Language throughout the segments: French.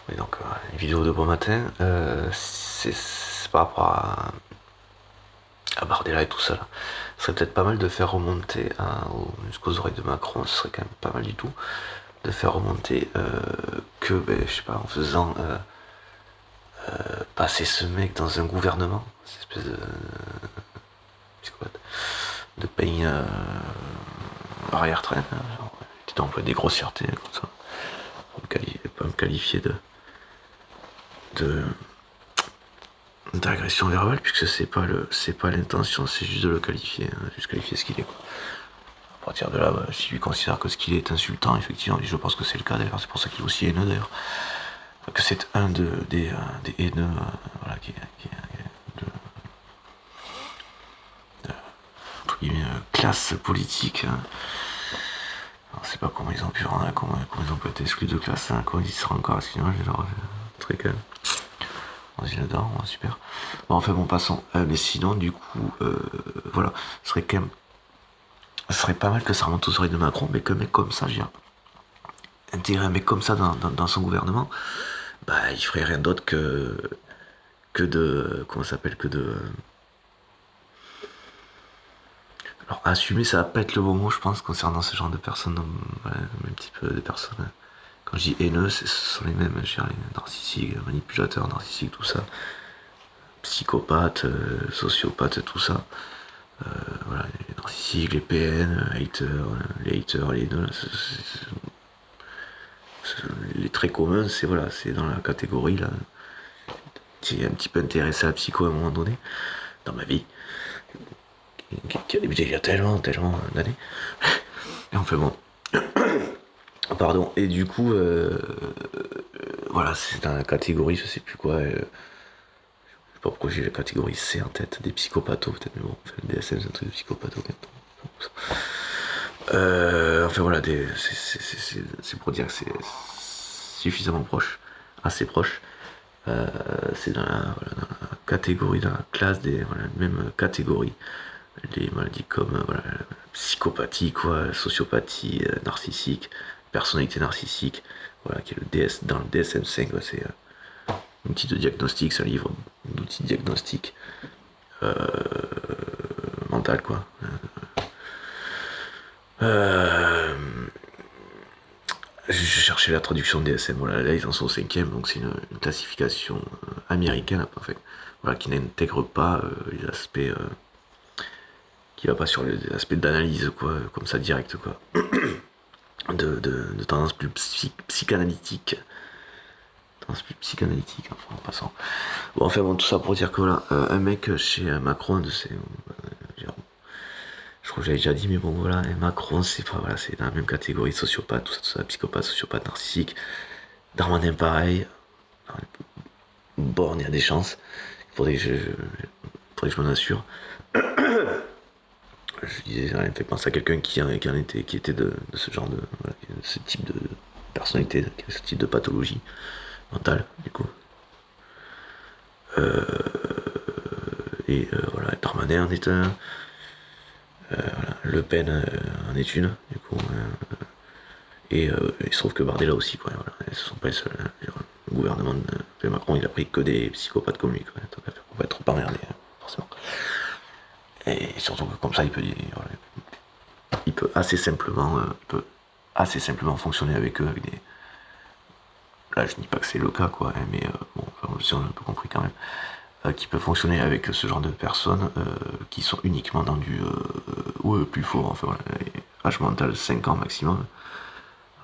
Oui, donc une vidéo de bon matin, c'est par rapport à Bardella et tout ça là. Ce serait peut-être pas mal de faire remonter jusqu'aux oreilles de Macron, ce serait quand même pas mal du tout, de faire remonter que, ben, je sais pas, en faisant passer ce mec dans un gouvernement, cette espèce de psychopathe, de pays arrière-train, genre, tu emploies des grossièretés comme ça, pas me qualifier de d'agression verbale, puisque c'est pas l'intention, c'est juste de le qualifier, hein, juste qualifier ce qu'il est, quoi. À partir de là, bah, si lui considère que ce qu'il est insultant, effectivement, je pense que c'est le cas d'ailleurs, c'est pour ça qu'il est aussi haineux d'ailleurs, que c'est un des haineux, voilà, de, entre guillemets, classe politique, hein. Alors, je sais pas comment ils ont pu comment ils ont pu être exclus de classe, hein, comment ils y seront encore, sinon j'ai genre très calme. Vas-y là-dedans, super. Bon, enfin bon, passons. Mais sinon, du coup, voilà, ce serait quand même, ce serait pas mal que ça remonte aux oreilles de Macron, mais qu'un mec comme ça, je veux dire, intégrer un mec comme ça dans son gouvernement, bah, il ferait rien d'autre que de, comment ça s'appelle, que de, alors assumer, ça va pas être le bon mot, je pense, concernant ce genre de personnes, voilà, un petit peu des personnes. Quand je dis haineux, ce sont les mêmes, je veux dire, les narcissiques, manipulateurs, narcissiques, tout ça, psychopathes, sociopathes, tout ça. Voilà, les narcissiques, les PN, les haters, les deux, les très communs, c'est voilà, c'est dans la catégorie là. J'ai un petit peu intéressé à la psycho à un moment donné dans ma vie, qui a débuté il y a tellement d'années. Et enfin bon, pardon. Et du coup, voilà, c'est dans la catégorie, je sais plus quoi. Je sais pas pourquoi j'ai la catégorie C en tête, des psychopathes peut-être, mais bon, enfin, le DSM c'est un truc de psychopathes. Enfin voilà, c'est pour dire que c'est suffisamment proche, assez proche. C'est dans la catégorie, dans la classe des voilà, même catégorie. Les maladies comme voilà, psychopathie, quoi, sociopathie, narcissique, personnalité narcissique, voilà, qui est le DS, dans le DSM-5, ouais, c'est un outil de diagnostic, c'est un livre d'outils de diagnostic mental, quoi. Euh, je cherchais la traduction de DSM, voilà, là ils en sont au cinquième, donc c'est une classification américaine, en fait, voilà, qui n'intègre pas les aspects, qui va pas sur les aspects d'analyse, quoi, comme ça direct, quoi, de tendance plus psychanalytique, enfin en passant. Bon, enfin bon, tout ça pour dire que voilà, un mec chez Macron, je crois que j'avais déjà dit, mais bon voilà, et Macron, c'est pas voilà, c'est dans la même catégorie, sociopathe, tout ça, psychopathe, sociopathe, narcissique. Darmanin pareil, Borne, il y a des chances. Il faudrait que je m'en assure. Je disais, ça me fait penser à quelqu'un qui était de ce genre de, voilà, de ce type de personnalité, ce type de pathologie mentale, du coup. Et voilà, Darmanin en est un. Voilà, Le Pen en est une, du coup. Et il se trouve que Bardella aussi, quoi. Voilà, ce sont pas les seuls, hein. Le gouvernement de Macron, il a pris que des psychopathes comme lui, quoi. Donc, on va être pas emmerdé, hein, forcément. Et surtout que comme ça, voilà, il peut assez simplement fonctionner avec eux, avec des. Là, je dis pas que c'est le cas, quoi, hein, mais bon, enfin, si on a un peu compris quand même, qui peut fonctionner avec ce genre de personnes qui sont uniquement dans du ou plus fort, enfin voilà, âge mental 5 ans maximum.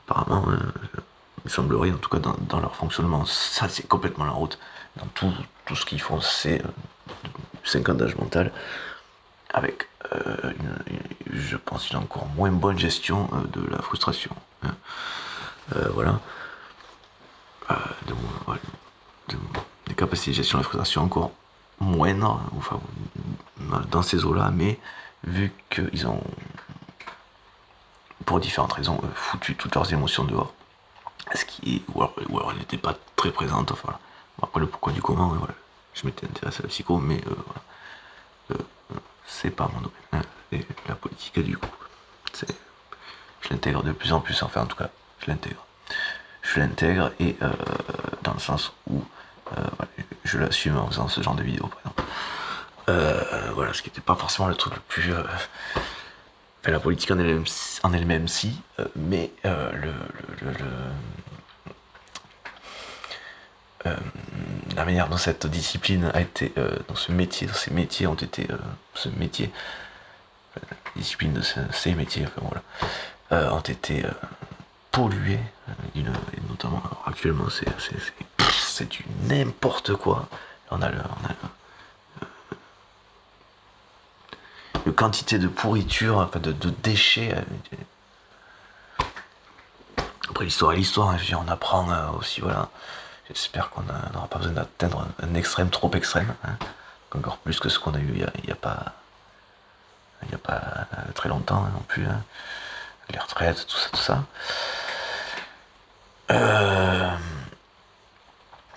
Apparemment, il semblerait, en tout cas dans leur fonctionnement, ça c'est complètement la route. Dans tout ce qu'ils font, c'est 5 ans d'âge mental, avec, je pense, une encore moins bonne gestion de la frustration, hein. Voilà. De, ouais, de- des capacités de gestion de la frustration encore moindres, enfin, dans ces eaux-là, mais vu qu'ils ont, pour différentes raisons, foutu toutes leurs émotions dehors, ou alors elle n'était pas très présente, enfin, voilà. Bon, après le pourquoi du comment, voilà. Je m'étais intéressé à la psycho, mais voilà. C'est pas mon domaine, hein. Et la politique, du coup, je l'intègre de plus en plus, enfin en tout cas, je l'intègre. Je l'intègre et dans le sens où voilà, je l'assume en faisant ce genre de vidéo, par exemple. Voilà, ce qui n'était pas forcément le truc le plus... Enfin, la politique en elle-même si, mais la manière dont cette discipline a été, dans ces métiers ont été, discipline de ces métiers, enfin, voilà, ont été pollués, et notamment alors, actuellement c'est du n'importe quoi. On a une quantité de pourriture, enfin de déchets. Après l'histoire est l'histoire, hein, je veux dire, on apprend aussi, voilà. J'espère qu'on n'aura pas besoin d'atteindre un extrême trop extrême, hein, encore plus que ce qu'on a eu il n'y a pas très longtemps hein, non plus, hein, les retraites, tout ça.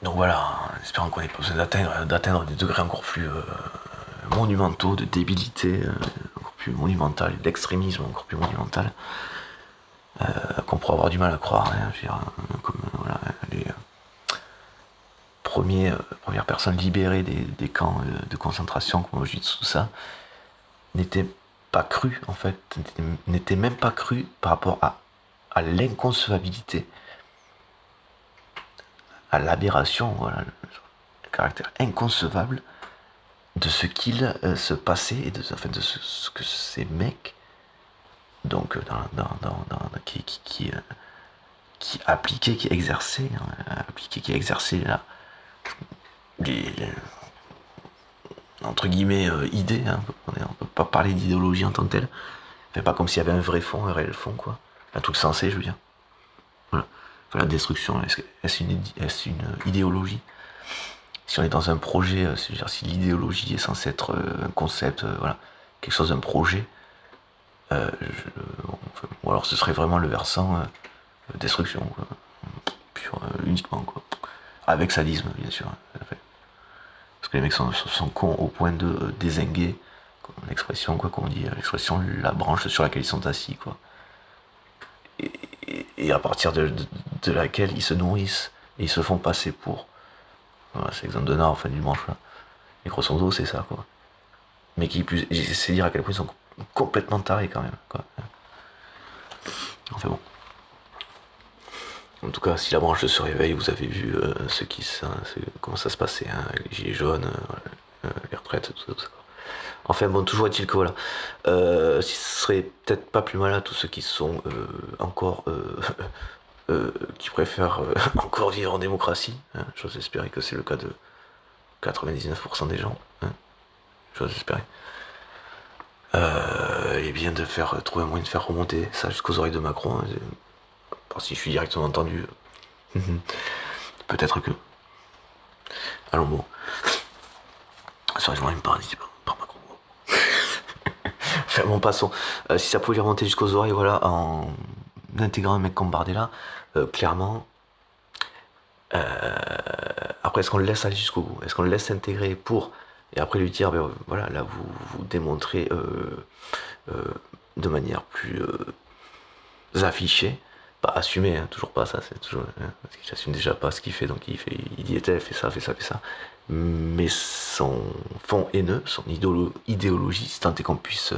Donc voilà, en espérant qu'on n'ait pas besoin d'atteindre des degrés encore plus monumentaux de débilité, encore plus monumental, d'extrémisme encore plus monumental, qu'on pourrait avoir du mal à croire, hein, je veux dire, comme voilà, les premières personnes libérées des camps de concentration, comme Auschwitz, tout ça, n'étaient pas crues, en fait, n'étaient même pas crues par rapport à l'inconcevabilité, à l'aberration, voilà, le caractère inconcevable de ce qu'il se passait et de ce que ces mecs, donc qui appliquaient, qui exerçaient là, les entre guillemets idées, hein, on peut pas parler d'idéologie en tant que telle, enfin, pas comme s'il y avait un vrai fond, un réel fond, quoi, un truc sensé, je veux dire. Voilà. Enfin, la destruction, est-ce une idéologie? Si on est dans un projet, c'est-à-dire si l'idéologie est censée être un concept, voilà, quelque chose d'un projet, ou alors ce serait vraiment le versant destruction, quoi. Pure, uniquement, quoi. Avec sadisme, bien sûr. Parce que les mecs sont cons au point de dézinguer, l'expression, quoi, qu'on dit, l'expression, la branche sur laquelle ils sont assis, quoi. Et à partir de laquelle ils se nourrissent, et ils se font passer pour. Voilà, c'est l'exemple de Nard, fin du manche, là. Et grosso modo, c'est ça, quoi. Mais qui plus. C'est dire à quel point ils sont complètement tarés, quand même, quoi. Enfin bon. En tout cas, si la branche se réveille, vous avez vu comment ça se passait, hein, les gilets jaunes, les retraites, tout ça. Enfin bon, toujours est-il que voilà, ce serait peut-être pas plus mal à tous ceux qui sont encore, qui préfèrent encore vivre en démocratie, hein, j'ose espérer que c'est le cas de 99% des gens, hein, j'ose espérer. Et bien de trouver un moyen de faire remonter ça jusqu'aux oreilles de Macron, hein, si je suis directement entendu, peut-être que. Allons bon. Ça, je m'en pas dit par Macron. Enfin bon, passons. Si ça pouvait remonter jusqu'aux oreilles, voilà, en intégrant un mec comme Bardella, clairement. Après, est-ce qu'on le laisse aller jusqu'au bout? Est-ce qu'on le laisse s'intégrer pour. Et après lui dire, ben, voilà, là vous démontrez de manière plus affichée. Pas assumer, hein, toujours pas ça, c'est toujours. Hein, parce qu'il assume déjà pas ce qu'il fait, donc il dit fait ça, fait ça, fait ça. Mais son fond haineux, son idéologie, si tant est qu'on puisse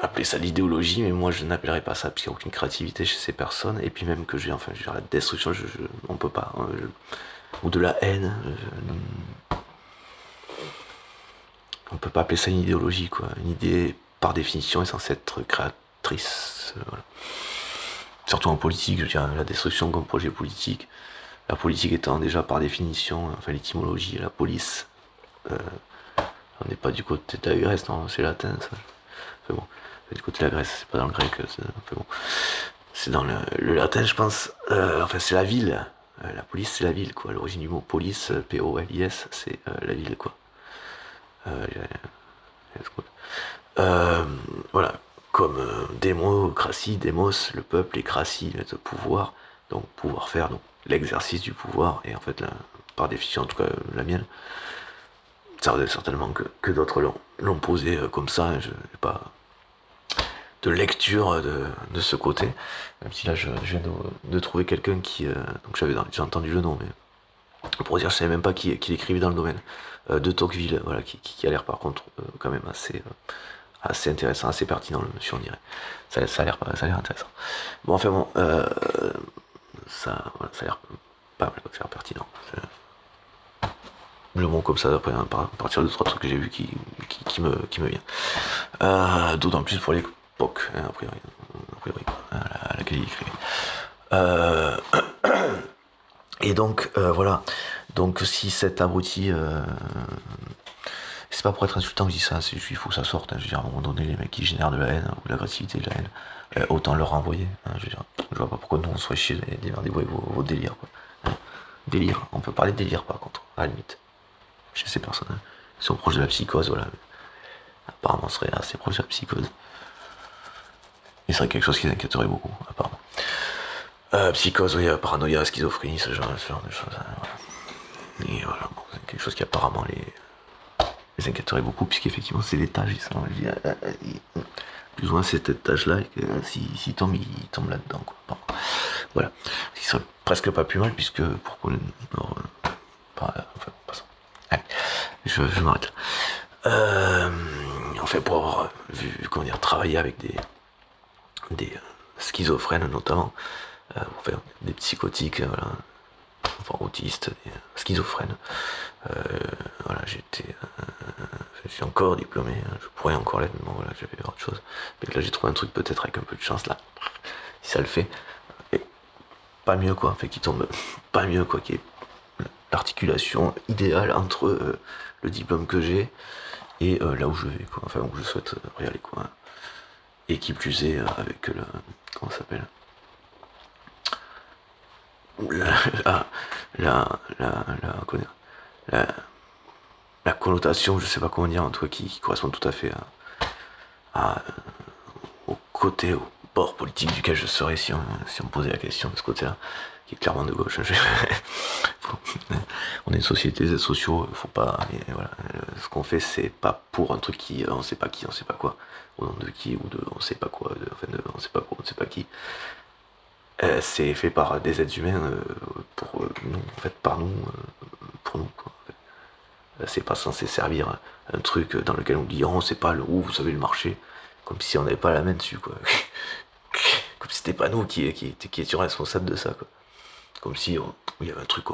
appeler ça l'idéologie, mais moi je n'appellerais pas ça, parce qu'il n'y a aucune créativité chez ces personnes, et puis même que j'ai, enfin, la destruction, on peut pas, hein, ou de la haine, on peut pas appeler ça une idéologie, quoi. Une idée, par définition, est censée être créatrice, voilà. Surtout en politique, je veux dire, la destruction comme projet politique, la politique étant déjà par définition, enfin l'étymologie, la police, on n'est pas du côté de la Grèce, non, c'est latin, ça. Enfin bon, c'est du côté de la Grèce, c'est pas dans le grec, enfin bon. C'est dans le latin, je pense, enfin c'est la ville, la police c'est la ville, quoi. L'origine du mot police, P-O-L-I-S, c'est la ville, quoi. Voilà, comme démocratie, démos, le peuple, et cratie, le pouvoir, donc pouvoir faire, donc l'exercice du pouvoir, et en fait, par définition, en tout cas la mienne, certainement que d'autres l'ont posé comme ça, hein, je n'ai pas de lecture de ce côté. Même si là, je viens de trouver quelqu'un qui... donc j'avais déjà entendu le nom, mais pour dire, je savais même pas qui écrivait dans le domaine. De Tocqueville, voilà, qui a l'air par contre quand même assez intéressant, assez pertinent, le monsieur, on dirait. Ça a l'air intéressant. Bon, enfin bon, voilà, ça a l'air pas mal, ça a l'air pertinent. Le mot comme ça, après, à partir de 3 trucs que j'ai vus qui me vient. D'autant plus pour l'époque, hein, a priori, à laquelle il écrivait. Et donc, voilà. Donc, si cet abruti... c'est pas pour être insultant que je dis ça, il faut que ça sorte. Hein, je veux dire, à un moment donné, les mecs qui génèrent de la haine ou de l'agressivité, de la haine, autant leur renvoyer. Hein, je veux dire, je vois pas pourquoi nous on se ferait chier des vos délires. Quoi. Hein, délire, on peut parler de délire par contre, à la limite. Chez ces personnes, hein, qui sont proches de la psychose, voilà. Apparemment, on serait assez proche de la psychose. Et ce serait quelque chose qui les inquiéterait beaucoup, apparemment. Psychose, oui, paranoïa, schizophrénie, ce genre de choses. Hein, voilà. Et voilà, bon, c'est quelque chose qui apparemment les inquiéterait beaucoup, puisqu'effectivement c'est des tâches, plus ou moins c'est cette tâche-là, et que s'il tombe, il tombe là-dedans, quoi. Bon, voilà. Ce qui serait presque pas plus mal, puisque pour enfin, passons. Allez, je m'arrête là. Enfin, pour avoir comment dire, travaillé avec des schizophrènes notamment, enfin, des psychotiques, voilà, enfin autistes, des schizophrènes. Voilà, je suis encore diplômé, hein, je pourrais encore l'être, mais bon, voilà, j'avais autre chose. Mais là, j'ai trouvé un truc peut-être avec un peu de chance, là, si ça le fait. Et pas mieux, quoi, fait qu'il tombe pas mieux, quoi, qui est l'articulation idéale entre le diplôme que j'ai et là où je vais, quoi, enfin, où je souhaite y aller, quoi. Et qui plus est, avec le... comment ça s'appelle, comment dire, la connotation, je sais pas comment dire, en tout cas, qui correspond tout à fait au côté, au bord politique duquel je serais si on me posait la question de ce côté-là, qui est clairement de gauche. On est une société des sociaux, faut pas... Et voilà, ce qu'on fait, c'est pas pour un truc on sait pas qui, on sait pas quoi, au nom de qui, ou de on sait pas quoi, on sait pas quoi, on sait pas qui. C'est fait par des êtres humains, pour nous, en fait, par nous, pour nous, quoi. C'est pas censé servir un truc dans lequel on dit oh c'est pas vous savez le marché, comme si on n'avait pas la main dessus, quoi. Comme si c'était pas nous qui étions responsables de ça, quoi. Comme si il y avait un truc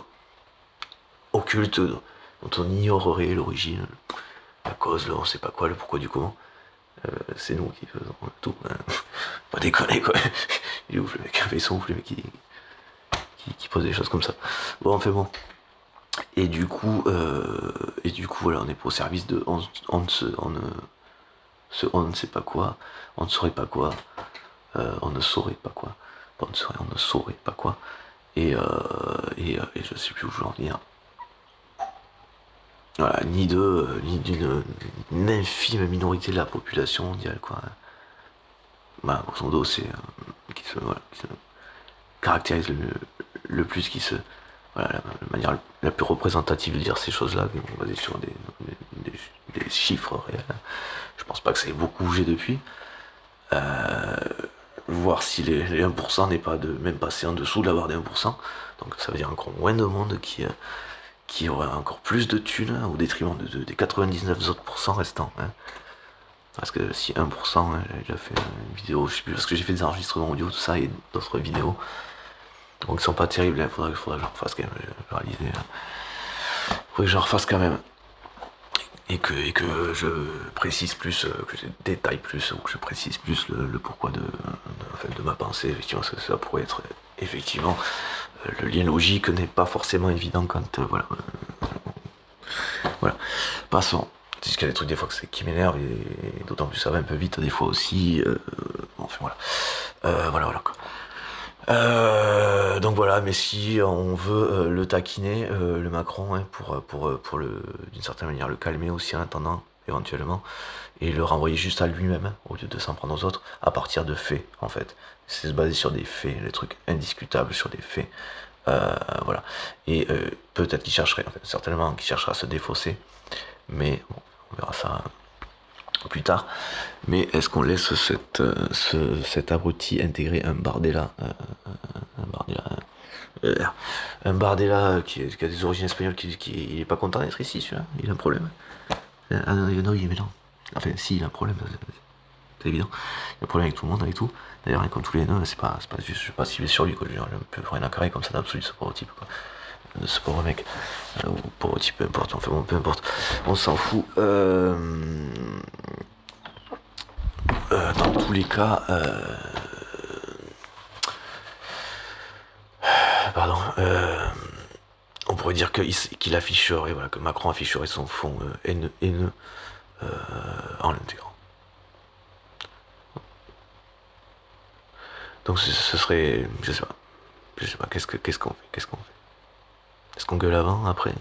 occulte dont on ignorerait l'origine, la cause, on sait pas quoi, le pourquoi du comment. C'est nous qui faisons tout, hein. Pas déconner, quoi. Il est ouf le mec, il sont ouf les mecs qui posent des choses comme ça. Bon, enfin bon. Et du coup, voilà, on est au service de on ne sait pas quoi, on ne saurait pas quoi, on ne saurait pas quoi, on ne saurait pas quoi, et je sais plus où je veux en venir. Voilà, ni d'une infime minorité de la population mondiale, quoi. Bah, grosso modo, c'est qui se caractérise le plus, voilà, la manière la plus représentative de dire ces choses-là, basée sur des chiffres réels. Je pense pas que ça ait beaucoup bougé depuis. Voir si les 1% n'est pas même passé en dessous de la barre des 1%. Donc ça veut dire encore moins de monde qui aurait encore plus de thunes, hein, au détriment des 99 autres pourcents restants. Hein. Parce que si 1%, hein, j'avais déjà fait une vidéo, je sais plus, parce que j'ai fait des enregistrements audio, tout ça, et d'autres vidéos. Donc ils sont pas terribles, il faudrait que je refasse quand même, je réalisais. Faudrait que je refasse quand même. Et que je précise plus, que je détaille plus, ou que je précise plus le pourquoi de ma pensée. Effectivement, ça pourrait être, effectivement, le lien logique n'est pas forcément évident quand, voilà. Voilà. Passons. C'est qu'il y a des trucs des fois qui m'énervent, et d'autant plus ça va un peu vite des fois aussi. Bon, enfin voilà. Voilà quoi. Donc voilà, mais si on veut le taquiner, le Macron, hein, pour d'une certaine manière le calmer aussi en attendant, éventuellement, et le renvoyer juste à lui-même, hein, au lieu de s'en prendre aux autres, à partir de faits, en fait. C'est se baser sur des faits, des trucs indiscutables sur des faits. Voilà. Et peut-être qu'il chercherait, en fait, certainement qu'il cherchera à se défausser, mais bon, on verra ça plus tard. Mais est-ce qu'on laisse cet abruti intégrer un Bardella, un Bardella qui a des origines espagnoles, il est pas content d'être ici, celui-là. Il a un problème. Ah non, non, mais non. Enfin, si, il a un problème, c'est évident. Il a un problème avec tout le monde, avec tout. D'ailleurs, comme tous les deux, c'est pas juste, je sais pas s'il est sur lui, quoi. Je veux dire, un peu rien à carrer comme ça d'absolu, ce pauvre type, quoi. Ce pauvre mec. Ou pauvre type, peu importe, enfin bon, peu importe. On s'en fout. Dans tous les cas, pardon, on pourrait dire qu'il afficherait, voilà, que Macron afficherait son fond haineux en l'intégrant. Donc ce serait, je sais pas, qu'est-ce qu'on fait, est-ce qu'on gueule avant, après,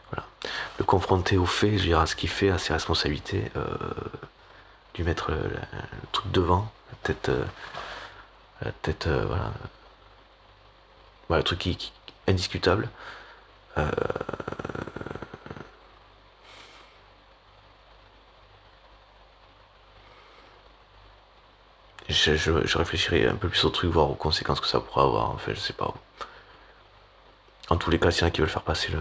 voilà, le confronter au fait, je veux dire à ce qu'il fait, à ses responsabilités, lui mettre le truc devant, la tête, voilà, le truc qui indiscutable. Je réfléchirai un peu plus au truc, voir aux conséquences que ça pourrait avoir. En fait, je sais pas. En tous les cas, s'il y en a qui veulent faire passer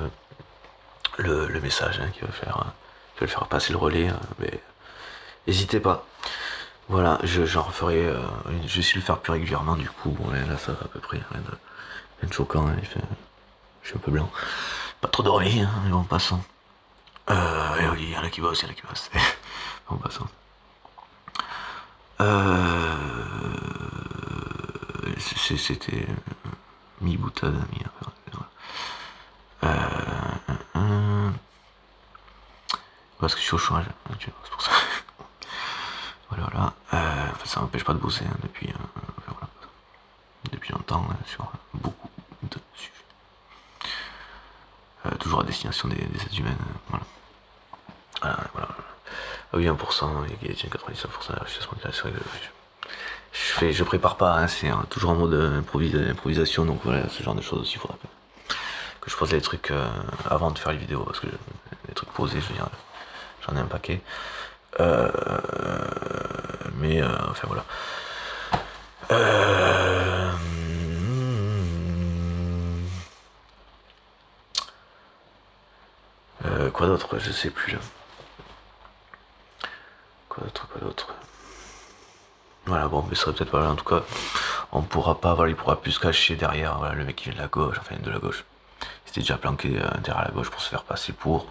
le message, qui veulent faire passer le relais, mais n'hésitez pas. Voilà, j'en referai. Je vais le faire plus régulièrement, du coup. Bon, là, ça va à peu près. Rien de choquant. Hein, je suis un peu blanc. Pas trop dormi, hein, mais bon, passons. Et oui, il y en a qui bossent, bon, passons. C'était mi-boutade, parce que je suis au chômage, c'est pour ça. Voilà. Ça m'empêche pas de bosser depuis, voilà, depuis longtemps sur beaucoup de sujets. Toujours à destination des êtres humains, voilà. Voilà. Ah oui, 1%, il y a 99% de la richesse mondiale, c'est vrai que je prépare pas, hein, c'est toujours en mode improvisation, donc voilà, ce genre de choses aussi, il faudra que je pose les trucs avant de faire les vidéos, parce que les trucs posés, je veux dire, j'en ai un paquet. Mais enfin voilà. Quoi d'autre, je sais plus là. Quoi d'autre. Voilà, bon, mais ça serait peut-être pas là, en tout cas, on pourra pas, voilà, il pourra plus se cacher derrière, voilà, le mec qui vient de la gauche, enfin de la gauche. Il s'était déjà planqué derrière la gauche pour se faire passer pour.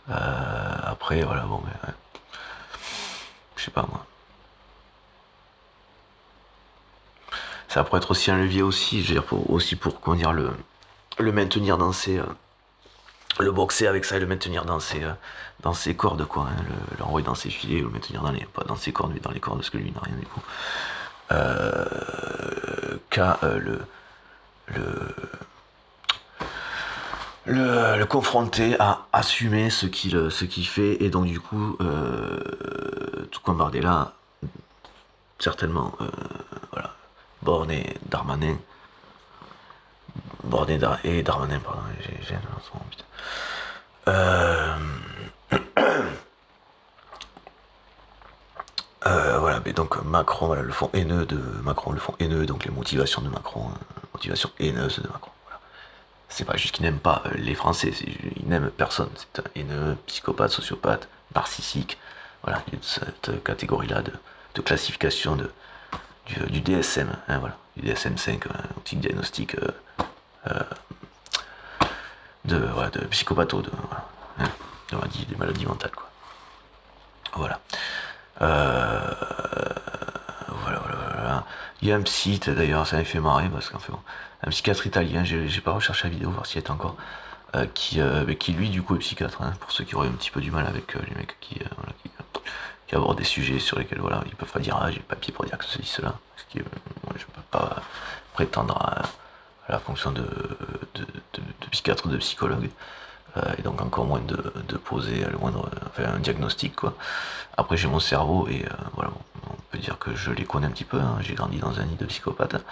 Après, voilà, bon, mais je sais pas moi. Ça pourrait être aussi un levier aussi, je veux dire, pour comment dire, le maintenir dans ses. Le boxer avec ça et le maintenir dans ses cordes, quoi, hein, l'envoyer dans ses filets ou le maintenir pas dans ses cordes mais dans les cordes parce que lui n'a rien du coup. Le confronter à assumer ce qu'il fait et donc du coup tout comme Bardella certainement voilà, Borne et Darmanin pardon, j'ai un moment, putain. Voilà, mais donc Macron, voilà, le fond haineux de Macron, donc les motivations de Macron, motivation haineuse de Macron. Voilà. C'est pas juste qu'il n'aime pas les Français, il n'aime personne. C'est un haineux, psychopathe, sociopathe, narcissique. Voilà, il y a cette catégorie-là de classification du DSM, hein, voilà, du DSM-5, outil de diagnostic de psychopatho, voilà, hein, des maladies mentales, quoi. Voilà. Voilà. Il y a un psy, d'ailleurs, ça m'a fait marrer parce qu'en fait, bon, un psychiatre italien, j'ai pas recherché la vidéo, voir s'il y est encore, qui lui, du coup, est psychiatre, hein, pour ceux qui auraient un petit peu du mal avec les mecs qui abordent des sujets sur lesquels, voilà, ils peuvent pas dire, j'ai le papier pour dire que ceci, cela, parce que je peux pas prétendre à la fonction de psychiatre, de psychologue. Et donc encore moins de poser un diagnostic, quoi. Après j'ai mon cerveau et voilà, on peut dire que je les connais un petit peu, hein. J'ai grandi dans un nid de psychopathes.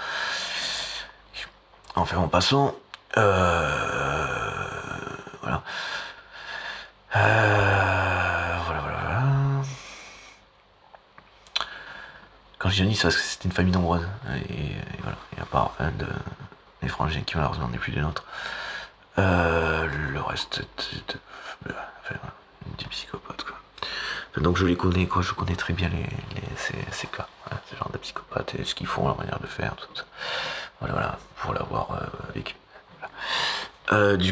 Enfin en passant, voilà. Voilà. je dis Johnny, c'est parce que c'était une famille nombreuse. Et voilà, et à part un des frangins qui malheureusement n'est plus des nôtres, le reste enfin, des psychopathes, quoi. Enfin, donc je les connais, quoi, je connais très bien ces cas, hein, ce genre de psychopathes et ce qu'ils font, leur manière de faire, tout ça. Voilà, pour l'avoir vécu. Voilà. Je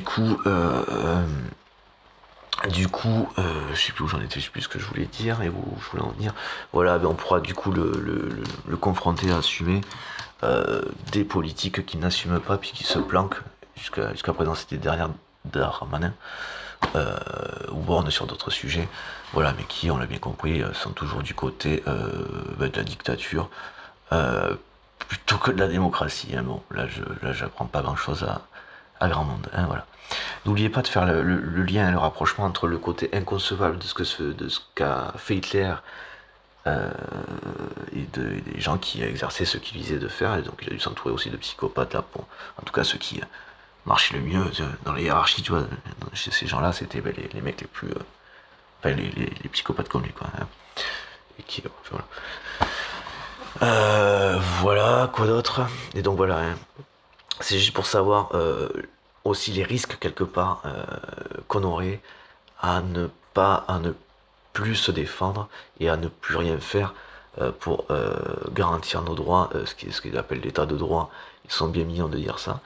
sais plus où j'en étais, je sais plus ce que je voulais dire et où je voulais en venir. Voilà, ben on pourra du coup le confronter à assumer des politiques qui n'assument pas puis qui se planquent. Jusqu'à présent, c'était derrière Darmanin, ou Borne sur d'autres sujets, voilà, mais qui, on l'a bien compris, sont toujours du côté de la dictature, plutôt que de la démocratie. Hein. Bon, là, j'apprends pas grand-chose à grand monde. Hein, voilà. N'oubliez pas de faire le lien et le rapprochement entre le côté inconcevable de ce qu'a fait Hitler et des gens qui exerçaient ce qu'il disait de faire, et donc il a dû s'entourer aussi de psychopathes là, pour, en tout cas ceux qui marchaient le mieux dans les hiérarchies, tu vois, chez ces gens-là, c'était les mecs les plus, enfin les psychopathes comme lui, quoi, hein, et qui, enfin, voilà, quoi d'autre, et donc voilà, hein, c'est juste pour savoir aussi les risques quelque part qu'on aurait à ne plus se défendre et à ne plus rien faire pour garantir nos droits, ce qu'ils appellent l'état de droit. Ils sont bien mignons de dire ça.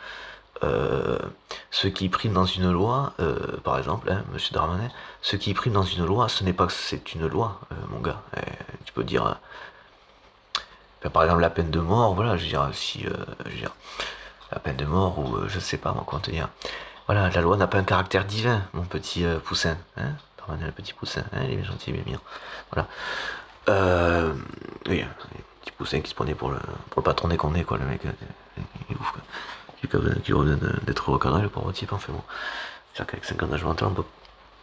Ce qui prime dans une loi, par exemple, hein, monsieur Darmanin, ce qui prime dans une loi, ce n'est pas que c'est une loi, mon gars. Tu peux dire, par exemple, la peine de mort, voilà, je veux dire, si, je veux dire, la peine de mort, ou je sais pas, moi, comment te dire. Voilà, la loi n'a pas un caractère divin, mon petit poussin, hein, Darmanin, le petit poussin, hein, il est bien gentil, bien mignon. Voilà. Oui, un petit poussin qui se prenait pour le patron des condés, quoi, le mec, il est ouf, quoi. Qui revient d'être recadré, le pauvre type, enfin bon. C'est-à-dire qu'avec 50 âges mentaux, on peut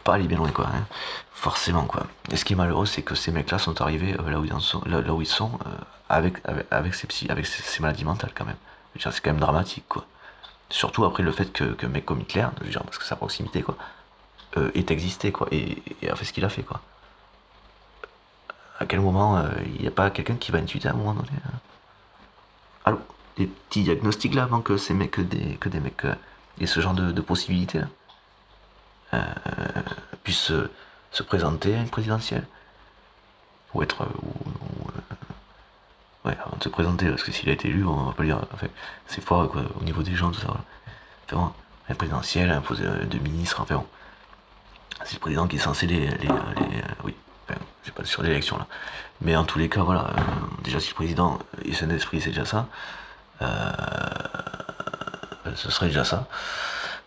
pas aller bien loin, quoi, hein. Forcément, quoi. Et ce qui est malheureux, c'est que ces mecs-là sont arrivés là où ils sont avec ces maladies mentales, quand même. C'est quand même dramatique, quoi. Surtout après le fait qu'un mec comme Hitler, je veux dire, parce que sa proximité, quoi, ait existé, quoi, et a fait ce qu'il a fait, quoi. À quel moment il n'y a pas quelqu'un qui va intuiter à un moment donné, hein. Allô, des petits diagnostics là avant que ces mecs, que des mecs aient ce genre de possibilités là, puissent se présenter à une présidentielle ou être ouais, avant de se présenter, parce que s'il a été élu, on va pas dire, enfin, c'est fort, quoi, au niveau des gens, tout ça, voilà. Enfin, bon, un présidentiel, un poste de ministre, enfin bon, c'est le président qui est censé oui, enfin, j'ai pas sur l'élection là, mais en tous les cas, voilà, déjà si le président est sain d'esprit, c'est déjà ça, ce serait déjà ça,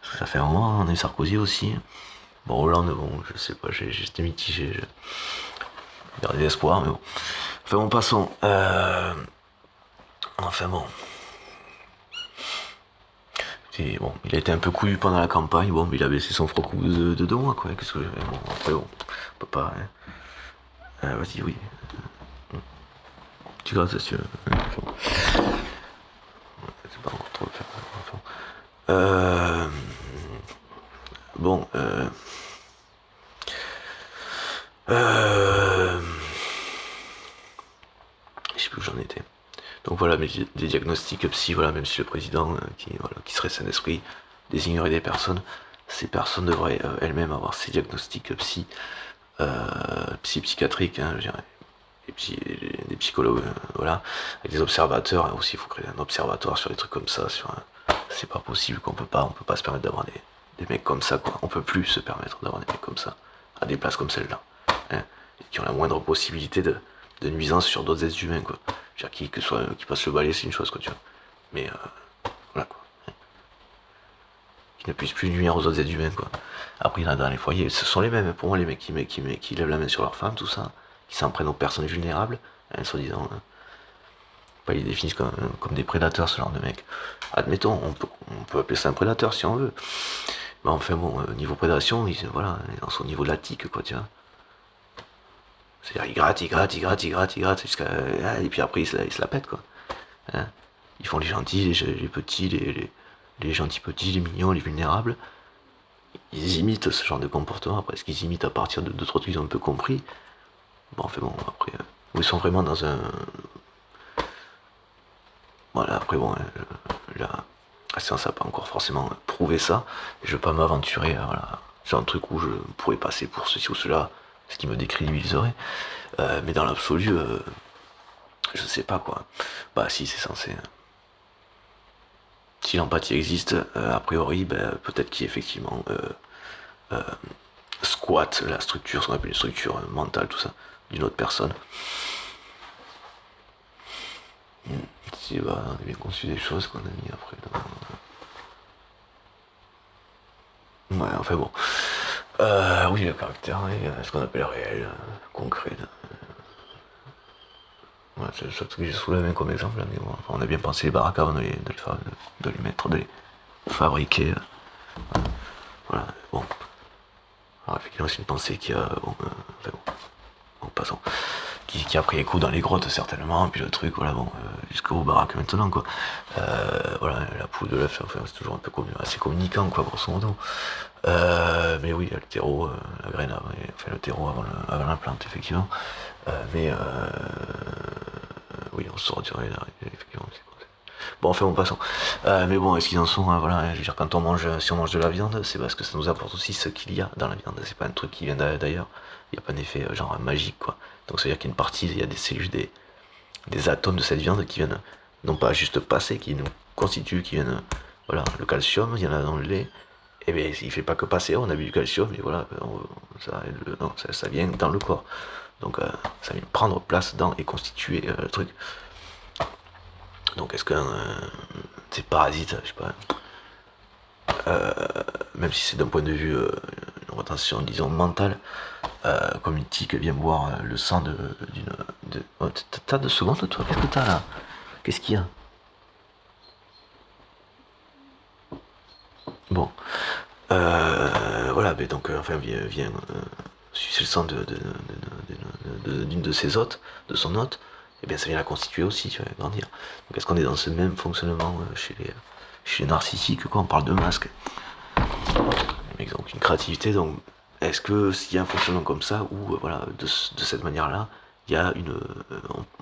parce que ça fait un moment, on a eu Sarkozy aussi, bon, Hollande, bon, je sais pas, j'étais mitigé, j'ai gardé l'espoir, mais bon, enfin bon, passons, enfin bon. Et bon, il a été un peu couillu pendant la campagne, bon, mais il a baissé son froc de 2 mois, quoi. Qu'est-ce que bon, après, bon, on peut pas, hein. Vas-y, oui. Tu grattes, si tu veux. C'est pas encore trop le faire. Enfin, bon, je sais plus où j'en étais. Donc voilà, mais des diagnostics psy, voilà, même si le président qui serait sain d'esprit désignerait des personnes, ces personnes devraient elles-mêmes avoir ces diagnostics psychiatriques, hein, je dirais, des psychologues, voilà, avec des observateurs, hein, aussi il faut créer un observatoire sur des trucs comme ça, c'est pas possible on peut pas se permettre d'avoir des mecs comme ça, quoi. On peut plus se permettre d'avoir des mecs comme ça à des places comme celle-là, hein, qui ont la moindre possibilité de nuisance sur d'autres êtres humains, quoi. Qui passe le balai, c'est une chose, quoi, tu vois. Mais voilà, quoi. Qui ne puisse plus nuire aux autres êtres humains, quoi. Après, il y en a dans les foyers, ce sont les mêmes, pour moi, les mecs qui lèvent la main sur leur femme, tout ça, qui s'en prennent aux personnes vulnérables, hein, soi-disant. Pas ils définissent comme des prédateurs, ce genre de mecs. Admettons, on peut appeler ça un prédateur si on veut. Mais enfin bon, niveau prédation, voilà, dans son niveau de la tique, quoi, tu vois. C'est-à-dire, il gratte, jusqu'à. Et puis après, il se la pète, quoi. Hein, ils font les gentils, les petits, les gentils petits, les mignons, les vulnérables. Ils imitent ce genre de comportement. Après, est-ce qu'ils imitent à partir de d'autres trucs qu'ils ont un peu compris? Bon, enfin bon, après, où ils sont vraiment dans un Voilà, après bon, la science n'a pas encore forcément prouvé ça, et je ne veux pas m'aventurer voilà, sur un truc où je pourrais passer pour ceci ou cela, ce qui me décrédibiliserait. Mais dans l'absolu, je sais pas quoi. Bah si, c'est censé. Si l'empathie existe, a priori, peut-être qu'effectivement squatte la structure, ce qu'on appelle une structure mentale, tout ça, d'une autre personne. Si bah, on a bien conçu des choses qu'on a mis après dans... Ouais, enfin bon. Oui, le caractère, ce qu'on appelle réel, concret. Ouais, c'est le seul truc que j'ai sous la main comme exemple, mais bon, enfin, on a bien pensé les baraques avant de les mettre, de les fabriquer. Voilà, bon. Alors effectivement, c'est une pensée qui a... Bon, enfin bon, passons. Qui a pris écho dans les grottes certainement, puis le truc, voilà, bon, jusqu'aux baraques maintenant, quoi. Voilà, la poule de l'œuf, enfin, c'est toujours un peu assez communicant, quoi, grosso modo. Mais oui, le terreau, la graine, enfin le terreau avant la plante, effectivement. Mais oui, on sort direct là, effectivement. Bon, enfin, bon, passons. Mais bon, est-ce qu'ils en sont, voilà, je veux dire, quand on mange, si on mange de la viande, c'est parce que ça nous apporte aussi ce qu'il y a dans la viande. C'est pas un truc qui vient d'ailleurs. Il n'y a pas un effet genre magique, quoi. Donc, ça veut dire qu'il y a une partie, il y a des cellules, des atomes de cette viande qui viennent, non pas juste passer, qui nous constituent, qui viennent, voilà, le calcium, il y en a dans le lait. Et bien, il fait pas que passer, on a bu du calcium, et voilà, ça vient dans le corps. Donc, ça vient prendre place dans et constituer le truc. Donc est-ce que ces parasites, je sais pas, même si c'est d'un point de vue une retention, disons, mentale, comme une tique vient boire le sang d'une... Oh, t'as 2 secondes toi, qu'est-ce que t'as là? Qu'est-ce qu'il y a? Bon. Voilà, mais donc enfin vient sucer le sang d'une de ses hôtes, de son hôte, et bien ça vient la constituer aussi, tu vas grandir. Donc est-ce qu'on est dans ce même fonctionnement chez les narcissiques, quoi, on parle de masque. Mais ils n'ont aucune créativité, donc est-ce que s'il y a un fonctionnement comme ça, ou voilà, de cette manière-là, il y a une.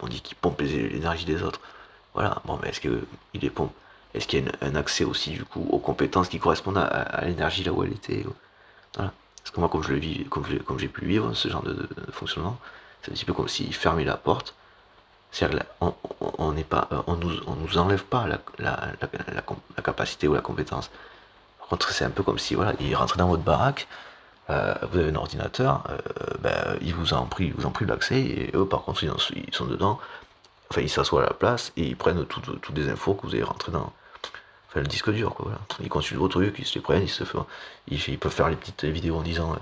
On dit qu'il pompe l'énergie des autres. Voilà, bon, mais est-ce qu'il les pompe? Est-ce qu'il y a un accès aussi, du coup, aux compétences qui correspondent à l'énergie là où elle était? Voilà. Parce que moi, comme je le vis, comme j'ai pu vivre ce genre de fonctionnement, c'est un petit peu comme s'il fermait la porte. C'est-à-dire on n'est pas, on nous enlève pas la capacité ou la compétence. Par contre, c'est un peu comme si voilà, il rentrait dans votre baraque, vous avez un ordinateur, ils vous ont pris l'accès, et eux par contre ils sont dedans, enfin ils s'assoient à la place et ils prennent toutes les infos que vous avez rentrées dans enfin, le disque dur, quoi, voilà. Ils consultent vos trucs, ils se les prennent, ils peuvent faire les petites vidéos en disant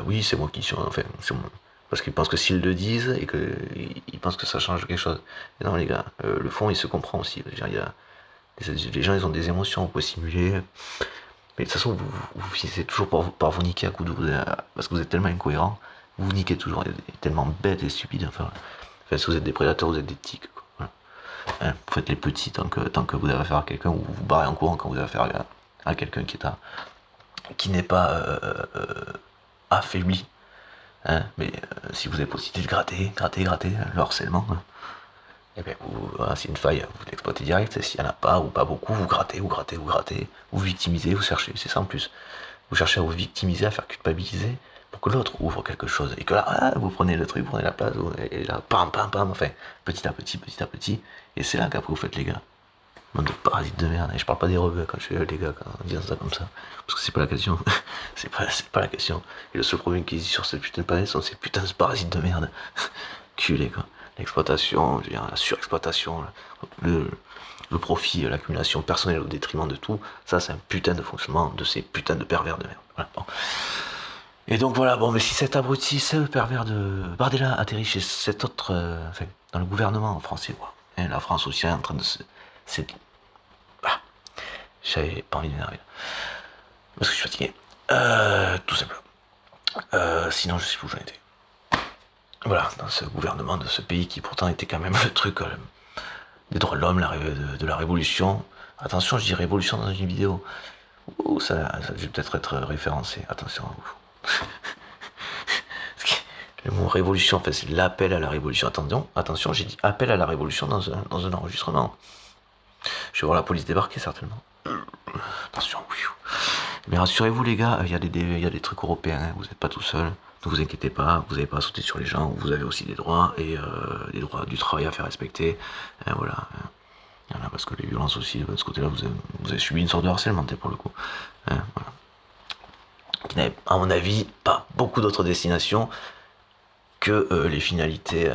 oui c'est moi qui suis, enfin c'est moi. Parce qu'ils pensent que s'ils le disent et qu'ils pensent que ça change quelque chose. Mais non les gars, le fond il se comprend aussi. Les gens ils ont des émotions, on peut simuler. Mais de toute façon, vous finissez toujours par vous niquer à coup de parce que vous êtes tellement incohérent, vous vous niquez toujours, tellement bête et stupide. Enfin, si vous êtes des prédateurs, vous êtes des tiques. Quoi. Voilà. Hein, vous faites les petits tant que vous avez affaire à quelqu'un, ou vous vous barrez en courant quand vous avez affaire à quelqu'un qui n'est pas affaibli. Hein, mais si vous avez possibilité de gratter, le harcèlement, hein, et bien, voilà, c'est une faille, vous l'exploitez direct. S'il n'y en a pas ou pas beaucoup, vous grattez, vous victimisez, vous cherchez, c'est ça en plus. Vous cherchez à vous victimiser, à faire culpabiliser pour que l'autre ouvre quelque chose. Et que là, vous prenez le truc, vous prenez la place, et là, pam, pam, pam, enfin, petit à petit. Et c'est là qu'après vous faites les gars. Monde de parasites de merde. Et je parle pas des rebeux quand je fais les gars, en disant ça comme ça. Parce que c'est pas la question. c'est pas la question. Et le seul problème qui existe sur cette putain de planète sont ces putains de parasites de merde. Culé quoi. L'exploitation, je veux dire, la surexploitation, le profit, l'accumulation personnelle au détriment de tout, ça c'est un putain de fonctionnement de ces putains de pervers de merde. Voilà, bon. Et donc voilà, bon, mais si cet abruti, ce pervers de Bardella atterrit chez cet autre, enfin, dans le gouvernement français, quoi. Et la France aussi est en train de se... Ah, j'avais pas envie d'énerver. Parce que je suis fatigué. Tout simplement. Sinon, je sais plus où j'en étais. Voilà, dans ce gouvernement de ce pays qui pourtant était quand même le truc des droits de l'homme, de la révolution. Attention, je dis révolution dans une vidéo. Ouh, ça va peut-être être référencé. Attention à vous. Le mot révolution, en fait, c'est l'appel à la révolution. Attention, j'ai dit appel à la révolution dans un enregistrement. Je vais voir la police débarquer, certainement. Attention, oui. Mais rassurez-vous, les gars, il y a des trucs européens, hein, vous n'êtes pas tout seul. Ne vous inquiétez pas, vous n'avez pas à sauter sur les gens, vous avez aussi des droits, et des droits du travail à faire respecter. Voilà. Voilà, parce que les violences aussi, de ce côté-là, vous avez subi une sorte de harcèlement, pour le coup. Voilà. Qui n'avait, à mon avis, pas beaucoup d'autres destinations que les finalités,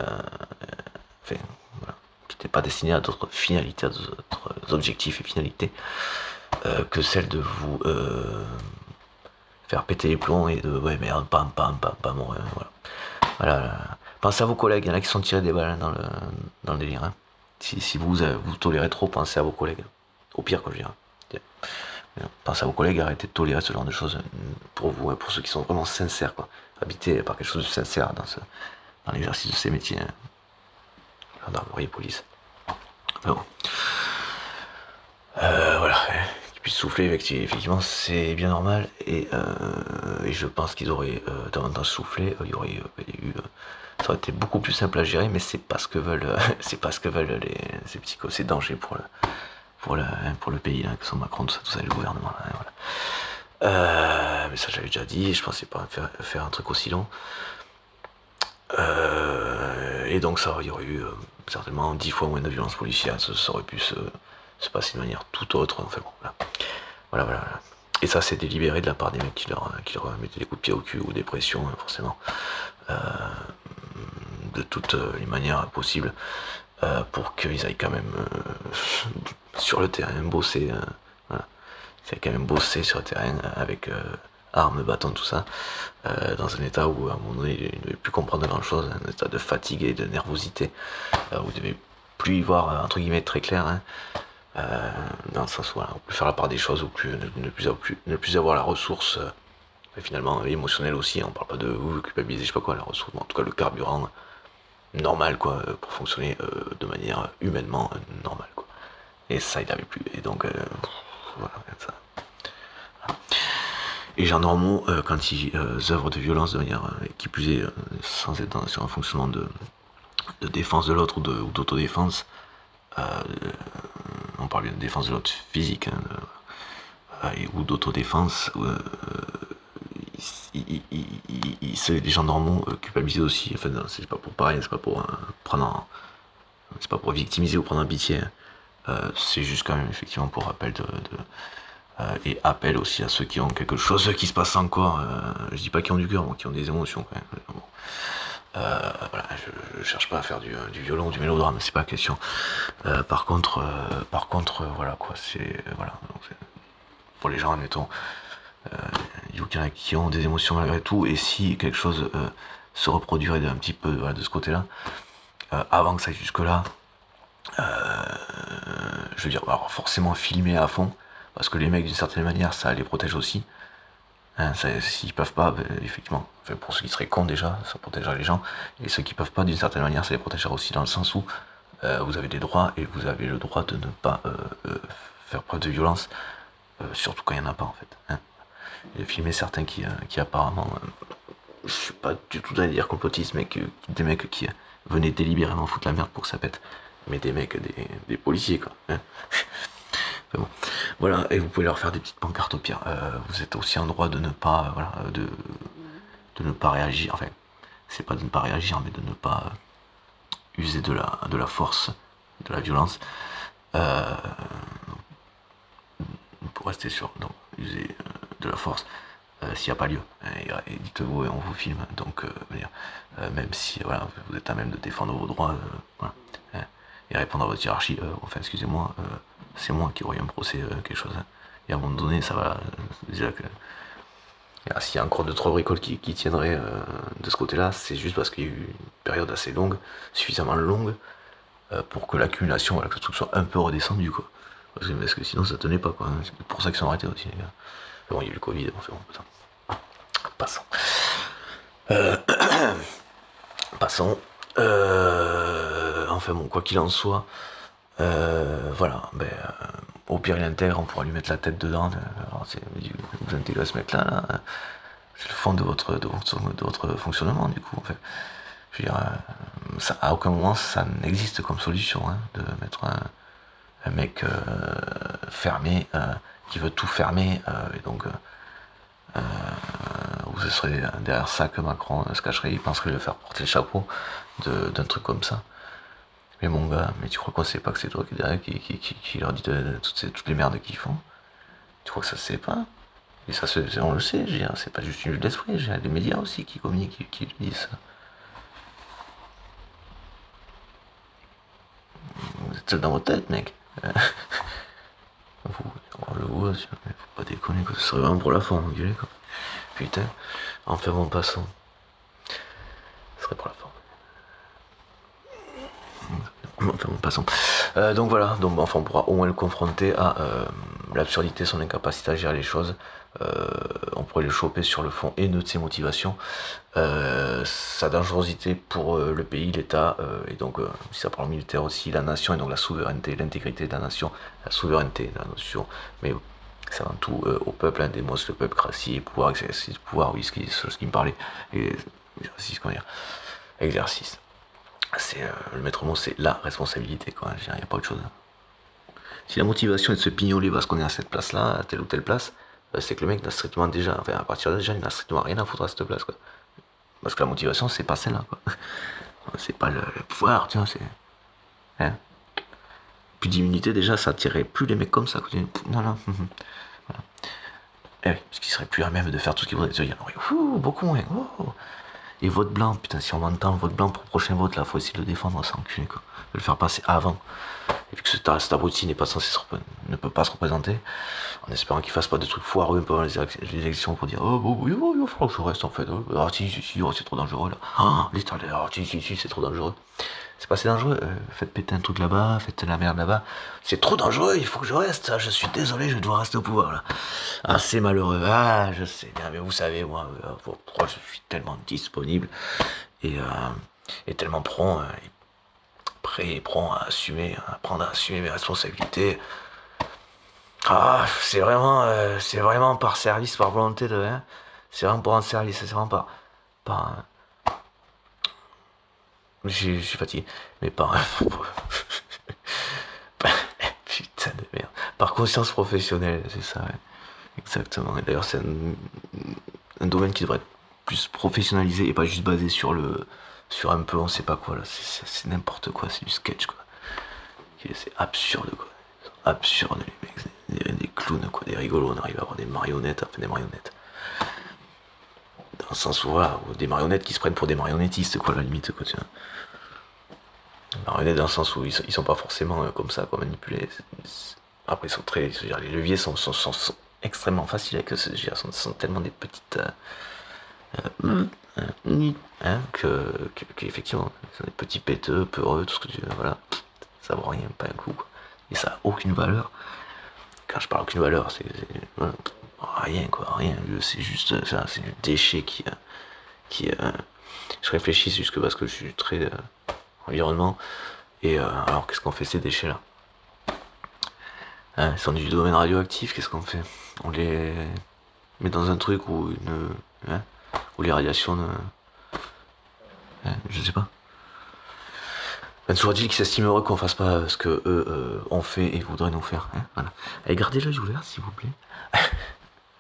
enfin, voilà, qui n'étaient pas destinées à d'autres finalités, à d'autres objectifs et finalités que celle de vous faire péter les plombs et de ouais merde, pam pam pam pam, voilà. Voilà. Pensez à vos collègues, il y en a qui sont tirés des balles dans le délire. Hein. Si vous tolérez trop, pensez à vos collègues. Au pire, quoi, je dirais. Pensez à vos collègues, arrêtez de tolérer ce genre de choses pour vous, pour ceux qui sont vraiment sincères, quoi. Habitez par quelque chose de sincère dans l'exercice de ces métiers. Hein. Gendarmerie, police. Enfin bon. Voilà. Qu'ils puissent souffler, effectivement, c'est bien normal. Et je pense qu'ils auraient davantage soufflé. Il y aurait eu. Ça aurait été beaucoup plus simple à gérer, mais c'est pas ce que veulent, c'est pas ce que veulent ces psychos. C'est danger pour le pays, là, que sont Macron, tout ça, le gouvernement. Là, voilà. Mais ça, j'avais déjà dit. Je pensais pas faire un truc aussi long. Et donc ça, il y aurait eu certainement 10 fois moins de violence policière. Ça aurait pu se passer de manière tout autre. Enfin bon, voilà. Et ça, c'est délibéré de la part des mecs qui leur mettaient des coups de pied au cul ou des pressions, forcément. De toutes les manières possibles pour qu'ils aillent quand même sur le terrain bosser. Voilà. Ils aillent quand même bosser sur le terrain avec armes, bâtons, tout ça, dans un état où à un moment donné il ne devait plus comprendre grand chose, un état de fatigue et de nervosité, où il ne devait plus y voir entre guillemets très clair. Hein. Dans le sens où voilà, on peut faire la part des choses ou ne plus avoir la ressource finalement émotionnelle aussi, on parle pas de culpabiliser, je sais pas quoi, la ressource, mais en tout cas le carburant normal quoi, pour fonctionner de manière humainement normale quoi. Et ça il avait plus, et donc voilà, ça. Et les gens normaux, quand ils œuvrent de violence de manière qui plus est sans être sur un fonctionnement de défense de l'autre ou d'autodéfense, on parle bien de défense de l'autre physique hein, ou d'autodéfense, les gens normaux culpabilisent aussi. Enfin, c'est pas pour pareil, c'est pas pour c'est pas pour victimiser ou prendre en pitié. C'est juste quand même effectivement pour rappel et appel aussi à ceux qui ont quelque chose qui se passe encore. Je dis pas qui ont du cœur, mais qui ont des émotions quand même. Bon. Voilà, je cherche pas à faire du violon, du mélodrame, c'est pas la question. Par contre, voilà quoi, c'est voilà. Donc, pour les gens, admettons, il y en a qui ont des émotions malgré tout, et si quelque chose se reproduirait un petit peu voilà, de ce côté-là, avant que ça aille jusque-là, je veux dire, alors forcément filmer à fond, parce que les mecs d'une certaine manière, ça les protège aussi. Hein, s'ils peuvent pas, ben, effectivement, enfin, pour ceux qui seraient cons déjà, ça protégerait les gens, et ceux qui peuvent pas d'une certaine manière, ça les protégera aussi dans le sens où vous avez des droits et vous avez le droit de ne pas faire preuve de violence, surtout quand il n'y en a pas en fait. Hein. Il a filmé certains qui apparemment, je suis pas du tout à dire complotiste, mais des mecs qui venaient délibérément foutre la merde pour que ça pète, mais des mecs, des policiers quoi. Hein. Bon. Voilà, et vous pouvez leur faire des petites pancartes au pire. Vous êtes aussi en droit de ne pas, voilà, de ne pas réagir. Enfin, c'est pas de ne pas réagir, mais de ne pas user de la force, de la violence, pour rester sûr. Donc, user de la force s'il n'y a pas lieu. Et dites-vous, et on vous filme. Donc, même si voilà, vous êtes à même de défendre vos droits, voilà, et répondre à votre hiérarchie. Enfin, excusez-moi. C'est moi qui aurais un procès, quelque chose. Hein. Et à un moment donné, ça va. Déjà que. S'il y a encore 2-3 bricoles qui tiendraient de ce côté-là, c'est juste parce qu'il y a eu une période assez longue, suffisamment longue, pour que l'accumulation, voilà, que le truc soit un peu redescendu, quoi. Parce que sinon, ça tenait pas, quoi. Hein. C'est pour ça qu'ils sont arrêtés aussi, les gars. Bon, il y a eu le Covid, enfin bon, putain. Passons. Passons. Enfin bon, quoi qu'il en soit. Voilà, ben, au pire il intègre, on pourra lui mettre la tête dedans. Alors, vous intégrez ce mec là, C'est le fond de votre fonctionnement, du coup, en fait. Je veux dire, ça, à aucun moment ça n'existe comme solution, hein, de mettre un mec fermé, qui veut tout fermer, et donc où ce serait derrière ça que Macron se cacherait, il penserait le faire porter le chapeau d'un truc comme ça. Mais mon gars, mais tu crois qu'on sait pas que c'est toi qui est derrière, qui leur dit toutes les merdes qu'ils font? Tu crois que ça se sait pas? Et ça, on le sait, c'est pas juste une vue d'esprit, j'ai des médias aussi qui communiquent, qui disent ça. Vous êtes seul dans votre tête, mec. On le voit, mais faut pas déconner, quoi. Ce serait vraiment pour la forme, enculé, quoi. Putain, enfin bon, passons. Ce serait pour la forme. Enfin bon, passons. Donc voilà, donc enfin, on pourra au moins le confronter à l'absurdité, son incapacité à gérer les choses. On pourrait le choper sur le fond haineux de ses motivations, sa dangerosité pour le pays, l'État, et donc si ça parle militaire aussi, la nation, et donc la souveraineté, l'intégrité de la nation, la souveraineté de la nation, mais c'est avant tout au peuple, hein, démos, le peuple, cratie, pouvoir, exercice, pouvoir, oui, ce qui me parlait, et exercice, comment dire, exercice. C'est le maître mot, c'est la responsabilité, quoi. Il n'y a pas autre chose. Si la motivation est de se pignoler parce qu'on est à cette place-là, à telle ou telle place, c'est que le mec n'a strictement déjà, enfin à partir de déjà, il n'a strictement rien à foutre à cette place, quoi. Parce que la motivation, c'est pas celle-là, quoi. C'est pas le pouvoir, tu vois, c'est. Hein. Plus d'immunité, déjà, ça attirerait plus les mecs comme ça, quoi. Non, non. Voilà. Eh oui, parce qu'il serait plus à même de faire tout ce qu'il voudrait. Il y en aurait beaucoup moins. Oh. Et vote blanc, putain, si on m'entend le vote blanc pour le prochain vote, là, faut essayer de le défendre, c'est enculé, quoi. De le faire passer avant. Et vu que cet abruti n'est pas censé ne peut pas se représenter, en espérant qu'il fasse pas de trucs foireux pendant les élections pour dire oh oui, il va falloir que je reste en fait. Ah si, c'est trop dangereux là. Ah, l'état, si, c'est trop dangereux. C'est pas assez dangereux. Faites péter un truc là-bas, faites la merde là-bas. C'est trop dangereux, il faut que je reste. Ah, je suis désolé, je dois rester au pouvoir là. Ah, c'est malheureux. Ah, je sais bien, mais vous savez, moi, pourquoi je suis tellement disponible et tellement prompt, prêt et prompt à assumer, à apprendre à assumer mes responsabilités. Ah, c'est vraiment par service, par volonté de, hein. C'est vraiment pour rendre service, c'est vraiment par, je suis fatigué, mais par, putain de merde, par conscience professionnelle, c'est ça, ouais. Exactement. Et d'ailleurs, c'est un domaine qui devrait être plus professionnalisé et pas juste basé sur un peu, on sait pas quoi là. C'est n'importe quoi, c'est du sketch quoi. C'est absurde quoi. Absurde les mecs, des clowns quoi, des rigolos. On arrive à avoir des marionnettes, enfin des marionnettes. Dans le sens où voilà, des marionnettes qui se prennent pour des marionnettistes quoi, à la limite quoi. Tu vois. Marionnettes dans le sens où ils sont pas forcément comme ça quoi, manipulés. Après ils sont très, je veux dire, les leviers sont extrêmement faciles avec eux, sont tellement des petites hein, que effectivement sont des petits péteux, peureux, tout ce que tu veux, voilà, ça vaut rien, pas un coup quoi. Et ça a aucune valeur. Quand je parle aucune valeur, c'est rien quoi, rien. C'est juste ça, c'est du déchet qui je réfléchis jusque parce que je suis très environnement. Et alors qu'est-ce qu'on fait ces déchets là? Hein, ils sont du domaine radioactif, qu'est-ce qu'on fait? On les met dans un truc où où les radiations je sais pas. Ben, toujours dit qu'ils s'estiment heureux qu'on fasse pas ce que eux ont fait et voudraient nous faire. Hein, voilà. Allez, gardez l'œil ouvert s'il vous plaît.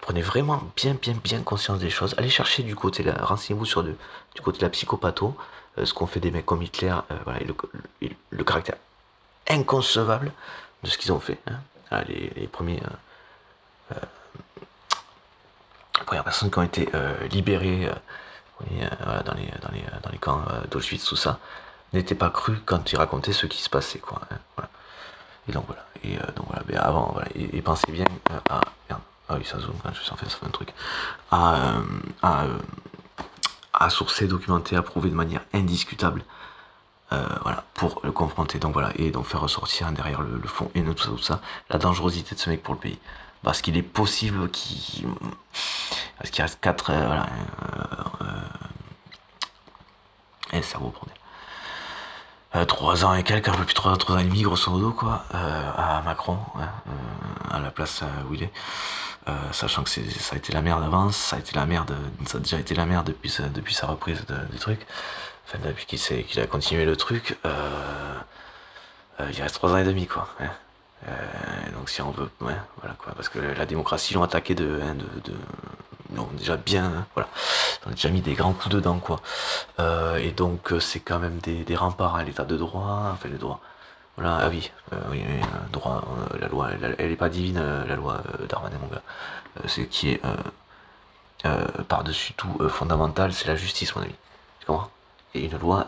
Prenez vraiment bien conscience des choses. Allez chercher du côté là, renseignez-vous sur du côté de la psychopatho, ce qu'ont fait des mecs comme Hitler, voilà, et le caractère inconcevable de ce qu'ils ont fait. Hein. Ah, les premiers premières personnes qui ont été libérées voilà, dans les camps d'Auschwitz, tout ça, n'étaient pas crus quand ils racontaient ce qui se passait, quoi. Hein, voilà. Et donc voilà. Et donc voilà. Mais avant, voilà. Et pensez bien à merde. Ah oui, ça zoome quand je suis en fait, ça fait un truc. À sourcer, documenter, à prouver de manière indiscutable. Voilà, pour le confronter. Donc voilà, et donc faire ressortir derrière le fond et tout ça, la dangerosité de ce mec pour le pays. Parce qu'il est possible parce qu'il reste 4 voilà, et ça vous prenez 3 ans et quelques, un peu plus 3 ans et demi grosso modo quoi, à Macron, à la place où il est. sachant que ça a été la merde avant, ça a déjà été la merde depuis sa reprise du truc, enfin depuis qu'il a continué le truc, il reste 3 ans et demi quoi. Hein. Donc si on veut, ouais, voilà quoi, parce que la démocratie l'ont attaqué non, déjà bien, hein, voilà, on a déjà mis des grands coups dedans quoi. Et donc c'est quand même des remparts à l'état de droit, enfin le droit. Voilà, ah oui, droit, la loi, elle est pas divine, la loi Darmanin mon gars. Ce qui est par-dessus tout fondamental, c'est la justice mon ami. Tu comprends? Et une loi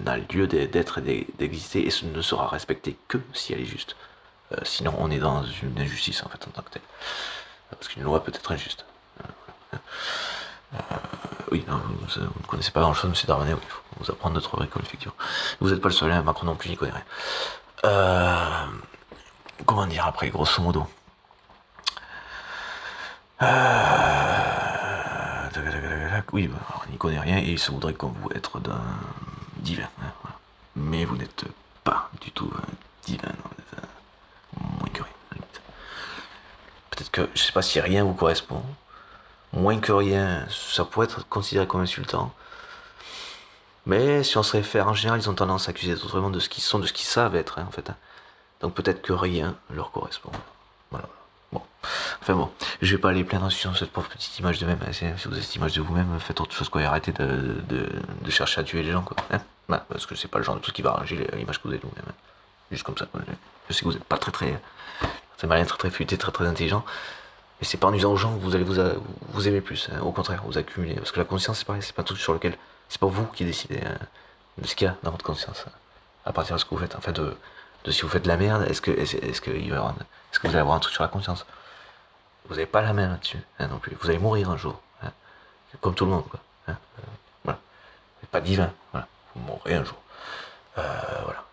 n'a lieu d'être et d'exister et ce ne sera respectée que si elle est juste. Sinon, on est dans une injustice en fait en tant que telle. Parce qu'une loi peut être injuste. Oui, non, vous ne connaissez pas grand chose, monsieur Darmanin, oui, il faut vous apprendre d'autres bricoles, effectivement. Vous n'êtes pas le seul, hein, Macron non plus, n'y connaît rien. Comment dire après, grosso modo oui, alors, on n'y connaît rien et il se voudrait comme vous être d'un divin. Hein, voilà. Mais vous n'êtes pas du tout divin, vous êtes moins que rien. Peut-être que, je sais pas si rien vous correspond. Moins que rien, ça pourrait être considéré comme insultant. Mais si on se réfère, en général, ils ont tendance à accuser les autres de ce qu'ils sont, de ce qu'ils savent être, hein, en fait. Hein. Donc peut-être que rien leur correspond. Voilà. Bon. Enfin bon, je vais pas aller plaindre sur cette pauvre petite image de même. Si vous avez cette image de vous-même, faites autre chose quoi et arrêtez de chercher à tuer les gens quoi. Hein bah, parce que c'est pas le genre de truc qui va arranger l'image que vous avez de vous-même. Hein. Juste comme ça. Quoi. Je sais que vous n'êtes pas très malin, très futé, très intelligent. Mais c'est pas en usant aux gens que vous allez vous aimer plus. Hein. Au contraire, vous accumulez. Parce que la conscience c'est pareil, c'est pas un truc sur lequel. C'est pas vous qui décidez de ce qu'il y a dans votre conscience. À partir de ce que vous faites. En fait, de si vous faites de la merde, est-ce que vous allez avoir un truc sur la conscience? Vous n'avez pas la main là-dessus, hein, non plus. Vous allez mourir un jour, hein, comme tout le monde, quoi. Hein, voilà. Vous n'êtes pas divin, voilà. Vous mourrez un jour. Voilà.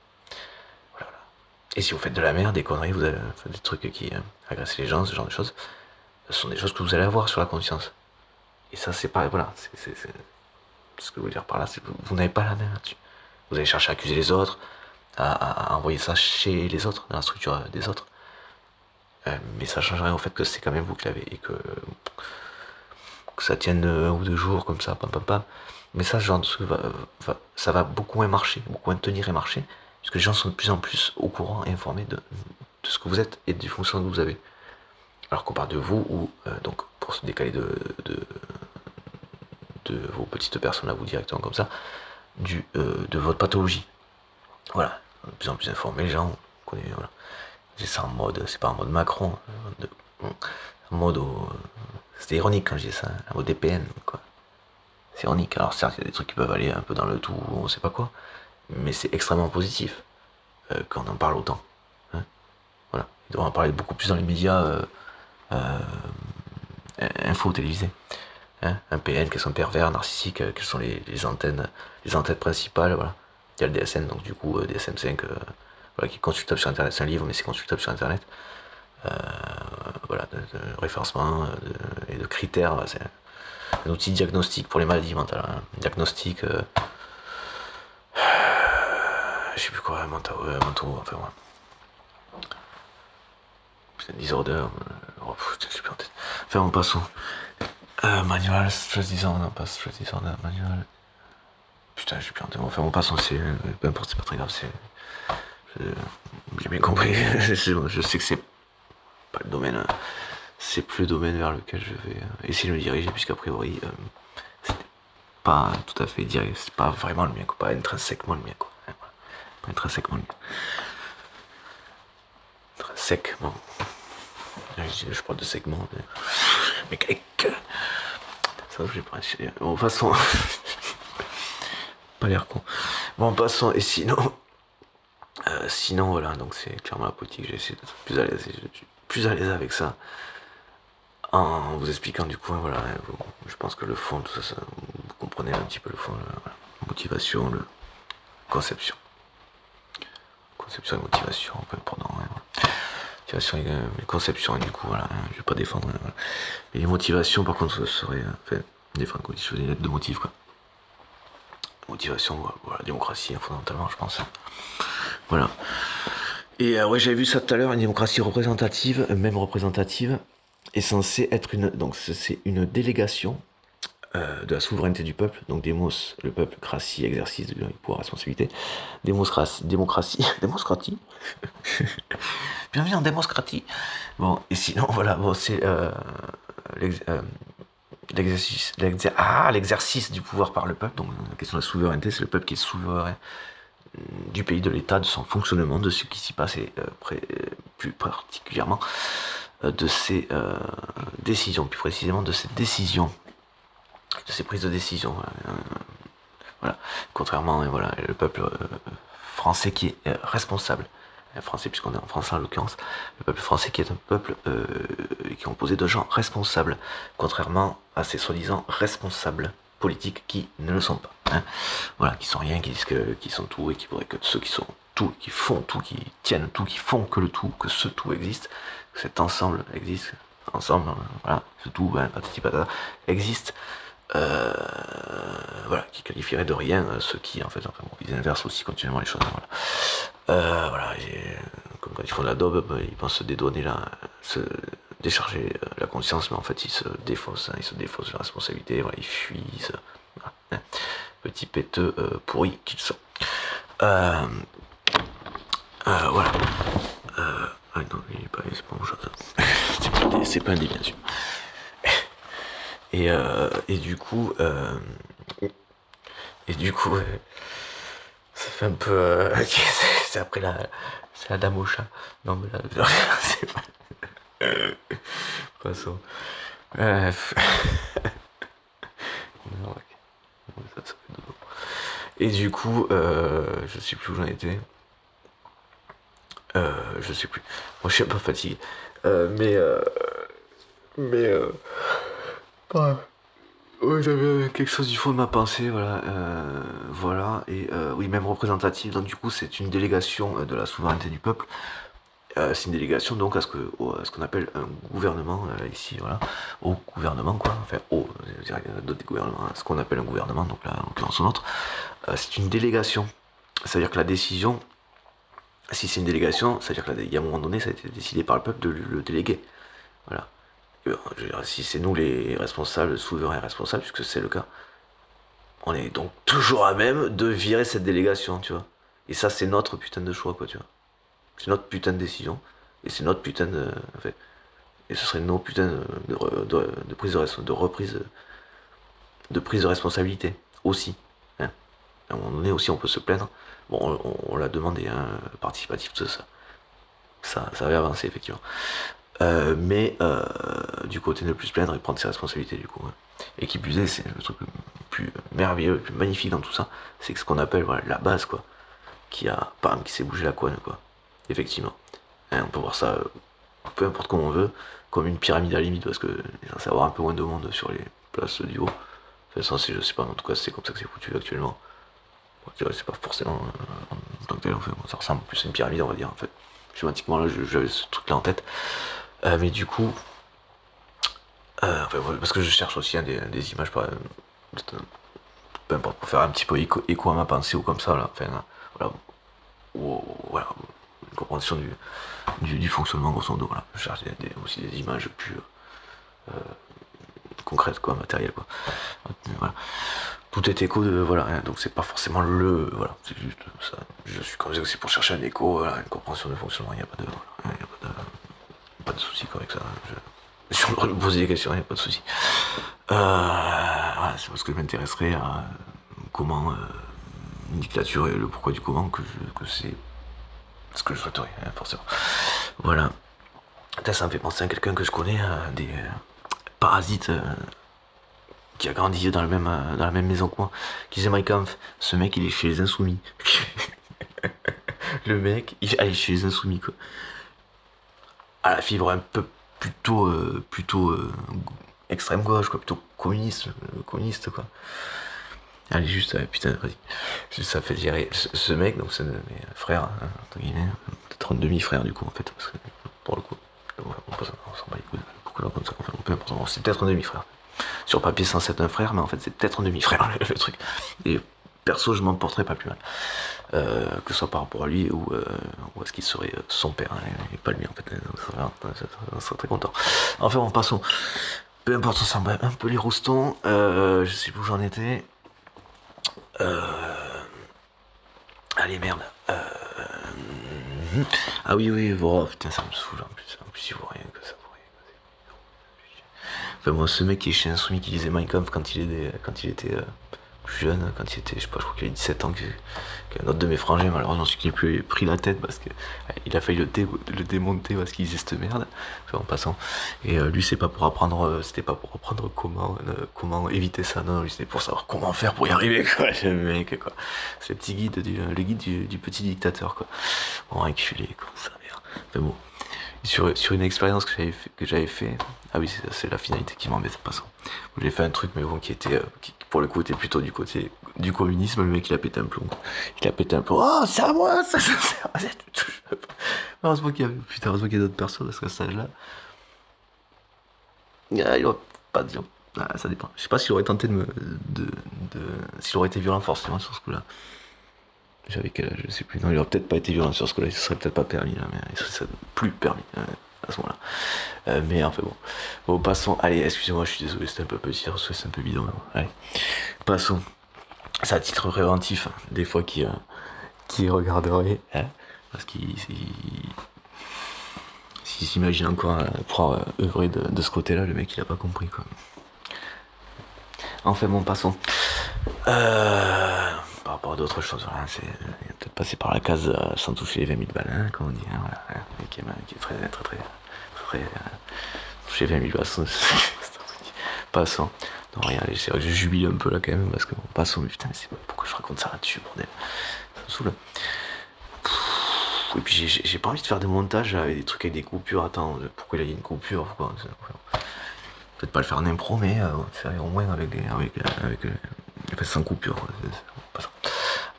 Voilà. Et si vous faites de la merde, des conneries, vous allez faire des trucs qui agressent les gens, ce genre de choses, ce sont des choses que vous allez avoir sur la conscience. Et ça, c'est pas, voilà, c'est ce que je veux dire par là, c'est que vous n'avez pas la main là-dessus. Vous allez chercher à accuser les autres, à envoyer ça chez les autres, dans la structure des autres. Mais ça change rien au fait que c'est quand même vous qui l'avez et que ça tienne 1 ou 2 jours comme ça, pam pam pam. Mais ça, ce genre de truc ça va beaucoup moins marcher, beaucoup moins tenir et marcher, puisque les gens sont de plus en plus au courant et informés de ce que vous êtes et des fonctions que vous avez. Alors qu'on parle de vous, ou donc pour se décaler de vos petites personnes à vous directement comme ça, de votre pathologie. Voilà, de plus en plus informés, les gens connaissent, voilà. C'est ça en mode, c'est pas en mode Macron, en mode, c'était ironique quand je dis ça, en mode DPN, quoi. C'est ironique, alors certes il y a des trucs qui peuvent aller un peu dans le tout, on sait pas quoi, mais c'est extrêmement positif quand on en parle autant. Hein. Voilà, il devrait en parler beaucoup plus dans les médias info télévisés. Hein. Un PN, quels sont pervers, narcissiques, quelles sont les antennes principales, voilà. Il y a le DSN, donc du coup DSM5, voilà, qui est consultable sur internet, c'est un livre mais c'est consultable sur internet. Voilà, de référencement et de critères, c'est un outil diagnostique pour les maladies mentales. Hein. Diagnostic, je sais plus quoi, mentaux, enfin ouais. Putain, disorder, je sais plus en tête. Enfin, on passe manual, stress disorder, non pas stress disorder, manual. Putain, j'ai plus en tête. Enfin, on passe, c'est peu importe, c'est pas très grave, j'ai bien compris. Je sais que c'est pas le domaine, c'est plus le domaine vers lequel je vais essayer de me diriger, puisqu'a priori, c'est pas tout à fait direct, c'est pas vraiment le mien, quoi, pas intrinsèquement le mien, quoi. Hein, voilà. Pas intrinsèquement le mien. Intrinsèquement. Je parle de segment, mais ça, j'ai pas. Bon, façon. Pas l'air con. Bon, passons, et sinon, voilà, donc c'est clairement la politique, j'ai essayé d'être plus à l'aise avec ça, en vous expliquant du coup, voilà, je pense que le fond, tout ça, vous comprenez un petit peu le fond, voilà, motivation, conception et motivation, un peu pendant, ouais, motivation et conception, et du coup, voilà, je vais pas défendre, voilà. Mais les motivations, par contre, ça serait, enfin, défendre quoi, je faisais une lettre de motif, quoi. Motivation, voilà, démocratie, fondamentalement, je pense. Voilà. Et ouais, j'avais vu ça tout à l'heure, une démocratie représentative, même représentative. est censé être donc c'est une délégation de la souveraineté du peuple, donc démos, le peuple, cratie, exercice du pouvoir, responsabilité, démocratie, bienvenue en démocratie. Bon, et sinon, voilà, bon, c'est l'exercice du pouvoir par le peuple, donc la question de la souveraineté, c'est le peuple qui est souverain du pays, de l'État, de son fonctionnement, de ce qui s'y passe, et plus particulièrement de ses décisions, plus précisément de ses décisions, de ses prises de décision. Voilà. Contrairement, voilà, le peuple français qui est responsable. Français, puisqu'on est en France en l'occurrence, le peuple français qui est un peuple qui est composé de gens responsables, contrairement à ces soi-disant responsables politiques qui ne le sont pas. Hein. Voilà, qui sont rien, qui disent qu'ils sont tout, et qui voudraient que ceux qui sont tout, qui font tout, qui tiennent tout, qui font que le tout, que ce tout existe, que cet ensemble existe, ensemble, voilà, ce tout, patati patata, existe. Voilà, qui qualifierait de rien ceux qui, en fait, enfin, bon, ils inversent aussi continuellement les choses. Voilà, voilà comme quand ils font de la daube, ils pensent se dédouaner là, se décharger la conscience, mais en fait ils se défaussent, ils se défaussent la responsabilité, voilà, ils fuient, voilà, hein, petits péteux pourris qu'ils sont. Voilà. Ah non, il est pas, c'est pas mon chose. C'est pas un dé, bien sûr. Et du coup, ça fait un peu. C'est après c'est la dame au chat. Non, mais là, c'est pas. Passons. Bref. Ça fait dodo. Et du coup, je sais plus où j'en étais. Je sais plus. Moi, je suis un peu fatigué. Mais. Ouais. Oui, j'avais quelque chose du fond de ma pensée, voilà, voilà, et oui, même représentative. Donc du coup, c'est une délégation de la souveraineté du peuple. C'est une délégation donc à ce qu'on appelle un gouvernement ici, voilà, au gouvernement quoi. Enfin, je dirais d'autres gouvernements, ce qu'on appelle un gouvernement, donc là, en l'occurrence l'autre. C'est une délégation. C'est-à-dire que la décision, si c'est une délégation, c'est-à-dire qu'il y a un moment donné, ça a été décidé par le peuple de le déléguer. Voilà. Je veux dire, si c'est nous les responsables, souverains et responsables, puisque c'est le cas, on est donc toujours à même de virer cette délégation, tu vois. Et ça, c'est notre putain de choix, quoi, tu vois. C'est notre putain de décision. Et c'est notre putain de. En fait, et ce serait nos putains de prise de reprise, de prise de responsabilité, aussi. Hein. À un moment donné, aussi, on peut se plaindre. Bon, on l'a demandé, hein, participatif, tout ça. Ça avait avancé, effectivement. Mais du côté de ne plus se plaindre et prendre ses responsabilités du coup. Ouais. Et qui plus est, c'est le truc le plus merveilleux, le plus magnifique dans tout ça, c'est que ce qu'on appelle voilà, la base quoi, qui s'est bougé la couenne quoi. Effectivement. Hein, on peut voir ça peu importe comment on veut, comme une pyramide à la limite, parce que il est censé avoir un peu moins de monde sur les places du haut. Enfin ça je sais pas, en tout cas c'est comme ça que c'est foutu actuellement. Bon, c'est pas forcément en tant que tel, enfin, ça ressemble plus à une pyramide on va dire en fait. Schématiquement là j'avais ce truc là en tête. Mais du coup, enfin, parce que je cherche aussi hein, des images, peu importe, pour faire un petit peu écho à ma pensée ou comme ça, là, enfin, voilà, voilà, une compréhension du fonctionnement grosso modo, voilà. Je cherche aussi des images plus concrètes, quoi, matérielles, quoi. Voilà. Tout est écho de, voilà, hein, donc c'est pas forcément voilà, c'est juste ça. Je suis comme ça aussi pour chercher un écho, voilà, une compréhension de fonctionnement, il n'y a pas de, voilà, y a pas de soucis avec ça. Si on devrait me poser des questions, il n'y a pas de soucis. Voilà, c'est parce que je m'intéresserais à comment une dictature et le pourquoi du comment que c'est ce que je souhaiterais, hein, forcément. Voilà. Ça me fait penser à quelqu'un que je connais, des parasites qui a grandi dans la même maison que moi, qui faisait My Kampf. Ce mec, il est chez les Insoumis. Le mec, il est chez les Insoumis, quoi. À la fibre un peu plutôt extrême gauche quoi, plutôt communiste quoi. Allez juste putain vas-y. Juste ça fait dire ce mec donc c'est mes frères hein, entre guillemets, peut-être un demi-frère du coup en fait parce que pour le coup on s'en bat les couilles beaucoup là comme ça enfin, peu importe, c'est peut-être un demi-frère. Sur papier c'est censé être un frère mais en fait c'est peut-être un demi-frère le truc. Et perso je m'en porterais pas plus mal. que ce soit par rapport à lui ou est-ce qu'il serait son père, hein, et pas lui en fait. On serait très content. Enfin bon, passons. Peu importe, on s'en bat un peu les roustons. Je sais plus où j'en étais. Allez, merde. Ah oui, oui, bon, putain, ça me saoule en plus. En plus, il vaut rien que ça vaut rien. Enfin, moi, ce mec qui est chez Insoumis qui lisait Minecraft quand il était plus jeune, quand il était, je sais pas, je crois qu'il avait 17 ans, qu'un autre de mes frangins, malheureusement, je qui lui a pris la tête parce que il a failli le démonter parce qu'il disait cette merde, enfin, en passant. Et lui, c'était pas pour apprendre comment éviter ça, non, lui, c'était pour savoir comment faire pour y arriver, quoi, le mec, quoi. C'est le petit guide, le guide du petit dictateur, quoi. Bon, enculé, comme ça, merde. Enfin bon. Sur une expérience que j'avais fait, ah oui, c'est la finalité qui m'embête, passant. J'ai fait un truc, mais bon, qui pour le coup était plutôt du côté du communisme. Le mec, il a pété un plomb. Il a pété un plomb. Oh, c'est à moi, ça, heureusement qu'il y a d'autres personnes parce qu'à cet âge-là, il aurait pas dit. Ah, ça dépend. Je sais pas s'il aurait tenté s'il aurait été violent forcément sur ce coup-là. J'avais quel âge, je sais plus. Non, il aurait peut-être pas été violent sur ce coup-là, il se serait peut-être pas permis là, mais il serait plus permis à ce moment-là. Mais enfin bon. Bon, passons. Allez, excusez-moi, je suis désolé, c'était un peu petit, c'est un peu bidon. Allez, passons. C'est à titre préventif, hein, des fois qui regarderait, hein, parce qu'il s'il s'imagine encore pouvoir œuvrer de ce côté-là, le mec il a pas compris quoi. Enfin bon, passons. Par rapport à d'autres choses, voilà, il a peut-être passé par la case sans toucher les 20 000 balles, hein, comme on dit, hein, voilà, hein, qui est très toucher 20 000 balles, passons. Non, rien, c'est vrai que je jubile un peu là quand même, parce que bon, passons, mais putain, mais c'est pourquoi je raconte ça là-dessus, bordel, ça me saoule. Et puis j'ai pas envie de faire des montages avec des trucs avec des coupures, attends, pourquoi il a dit une coupure, pourquoi, peut-être pas le faire en impro, mais faire au moins avec sans coupure.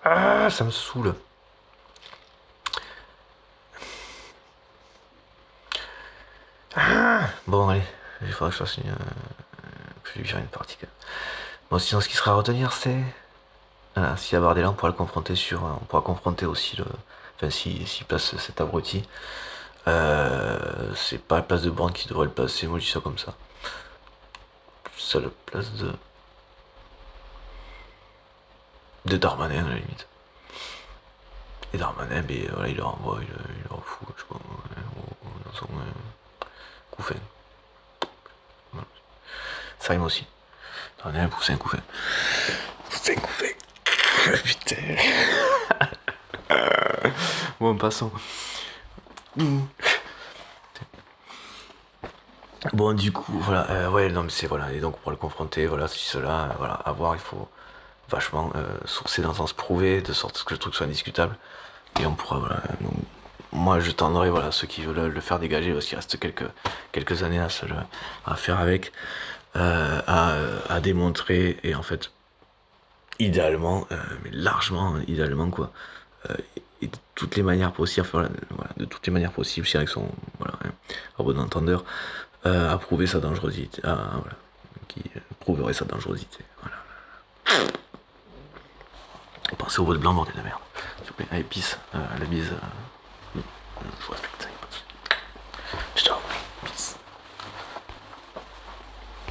Ah, ça me saoule. Ah, bon, allez, il faudra que je fasse que je lui vire une partie. Bon, sinon, ce qui sera à retenir, c'est. Voilà, s'il y a Bardella, on pourra le confronter on pourra confronter aussi le. Enfin, s'il place cet abruti. C'est pas la place de Borne qui devrait le placer, moi je dis ça comme ça. C'est la place de Darmanin à la limite. Et Darmanin, mais voilà, il le renvoie, il le refout, je sais pas, dans son couffin. Voilà. Ça rime aussi. Darmanin, poussin, couffin. Poussin, couffin. Putain. Bon, passons. Bon, du coup, voilà, ouais, non, mais c'est, voilà, et donc pour le confronter, voilà, si cela, voilà, à voir, il faut vachement sourcer dans le sens prouvé, de sorte que le truc soit indiscutable, et on pourra, voilà, donc, moi je tendrai, voilà, ceux qui veulent le faire dégager, parce qu'il reste quelques années à faire avec, à démontrer, et en fait, idéalement, mais largement, idéalement, quoi, et de toutes les manières possibles, voilà, de toutes les manières possibles, si avec son, voilà, un bon entendeur, à prouver sa dangerosité, voilà, qui prouverait sa dangerosité, voilà. Pensez au vote blanc, bordel de merde. S'il vous plaît, allez, peace, la bise, je vous respecte.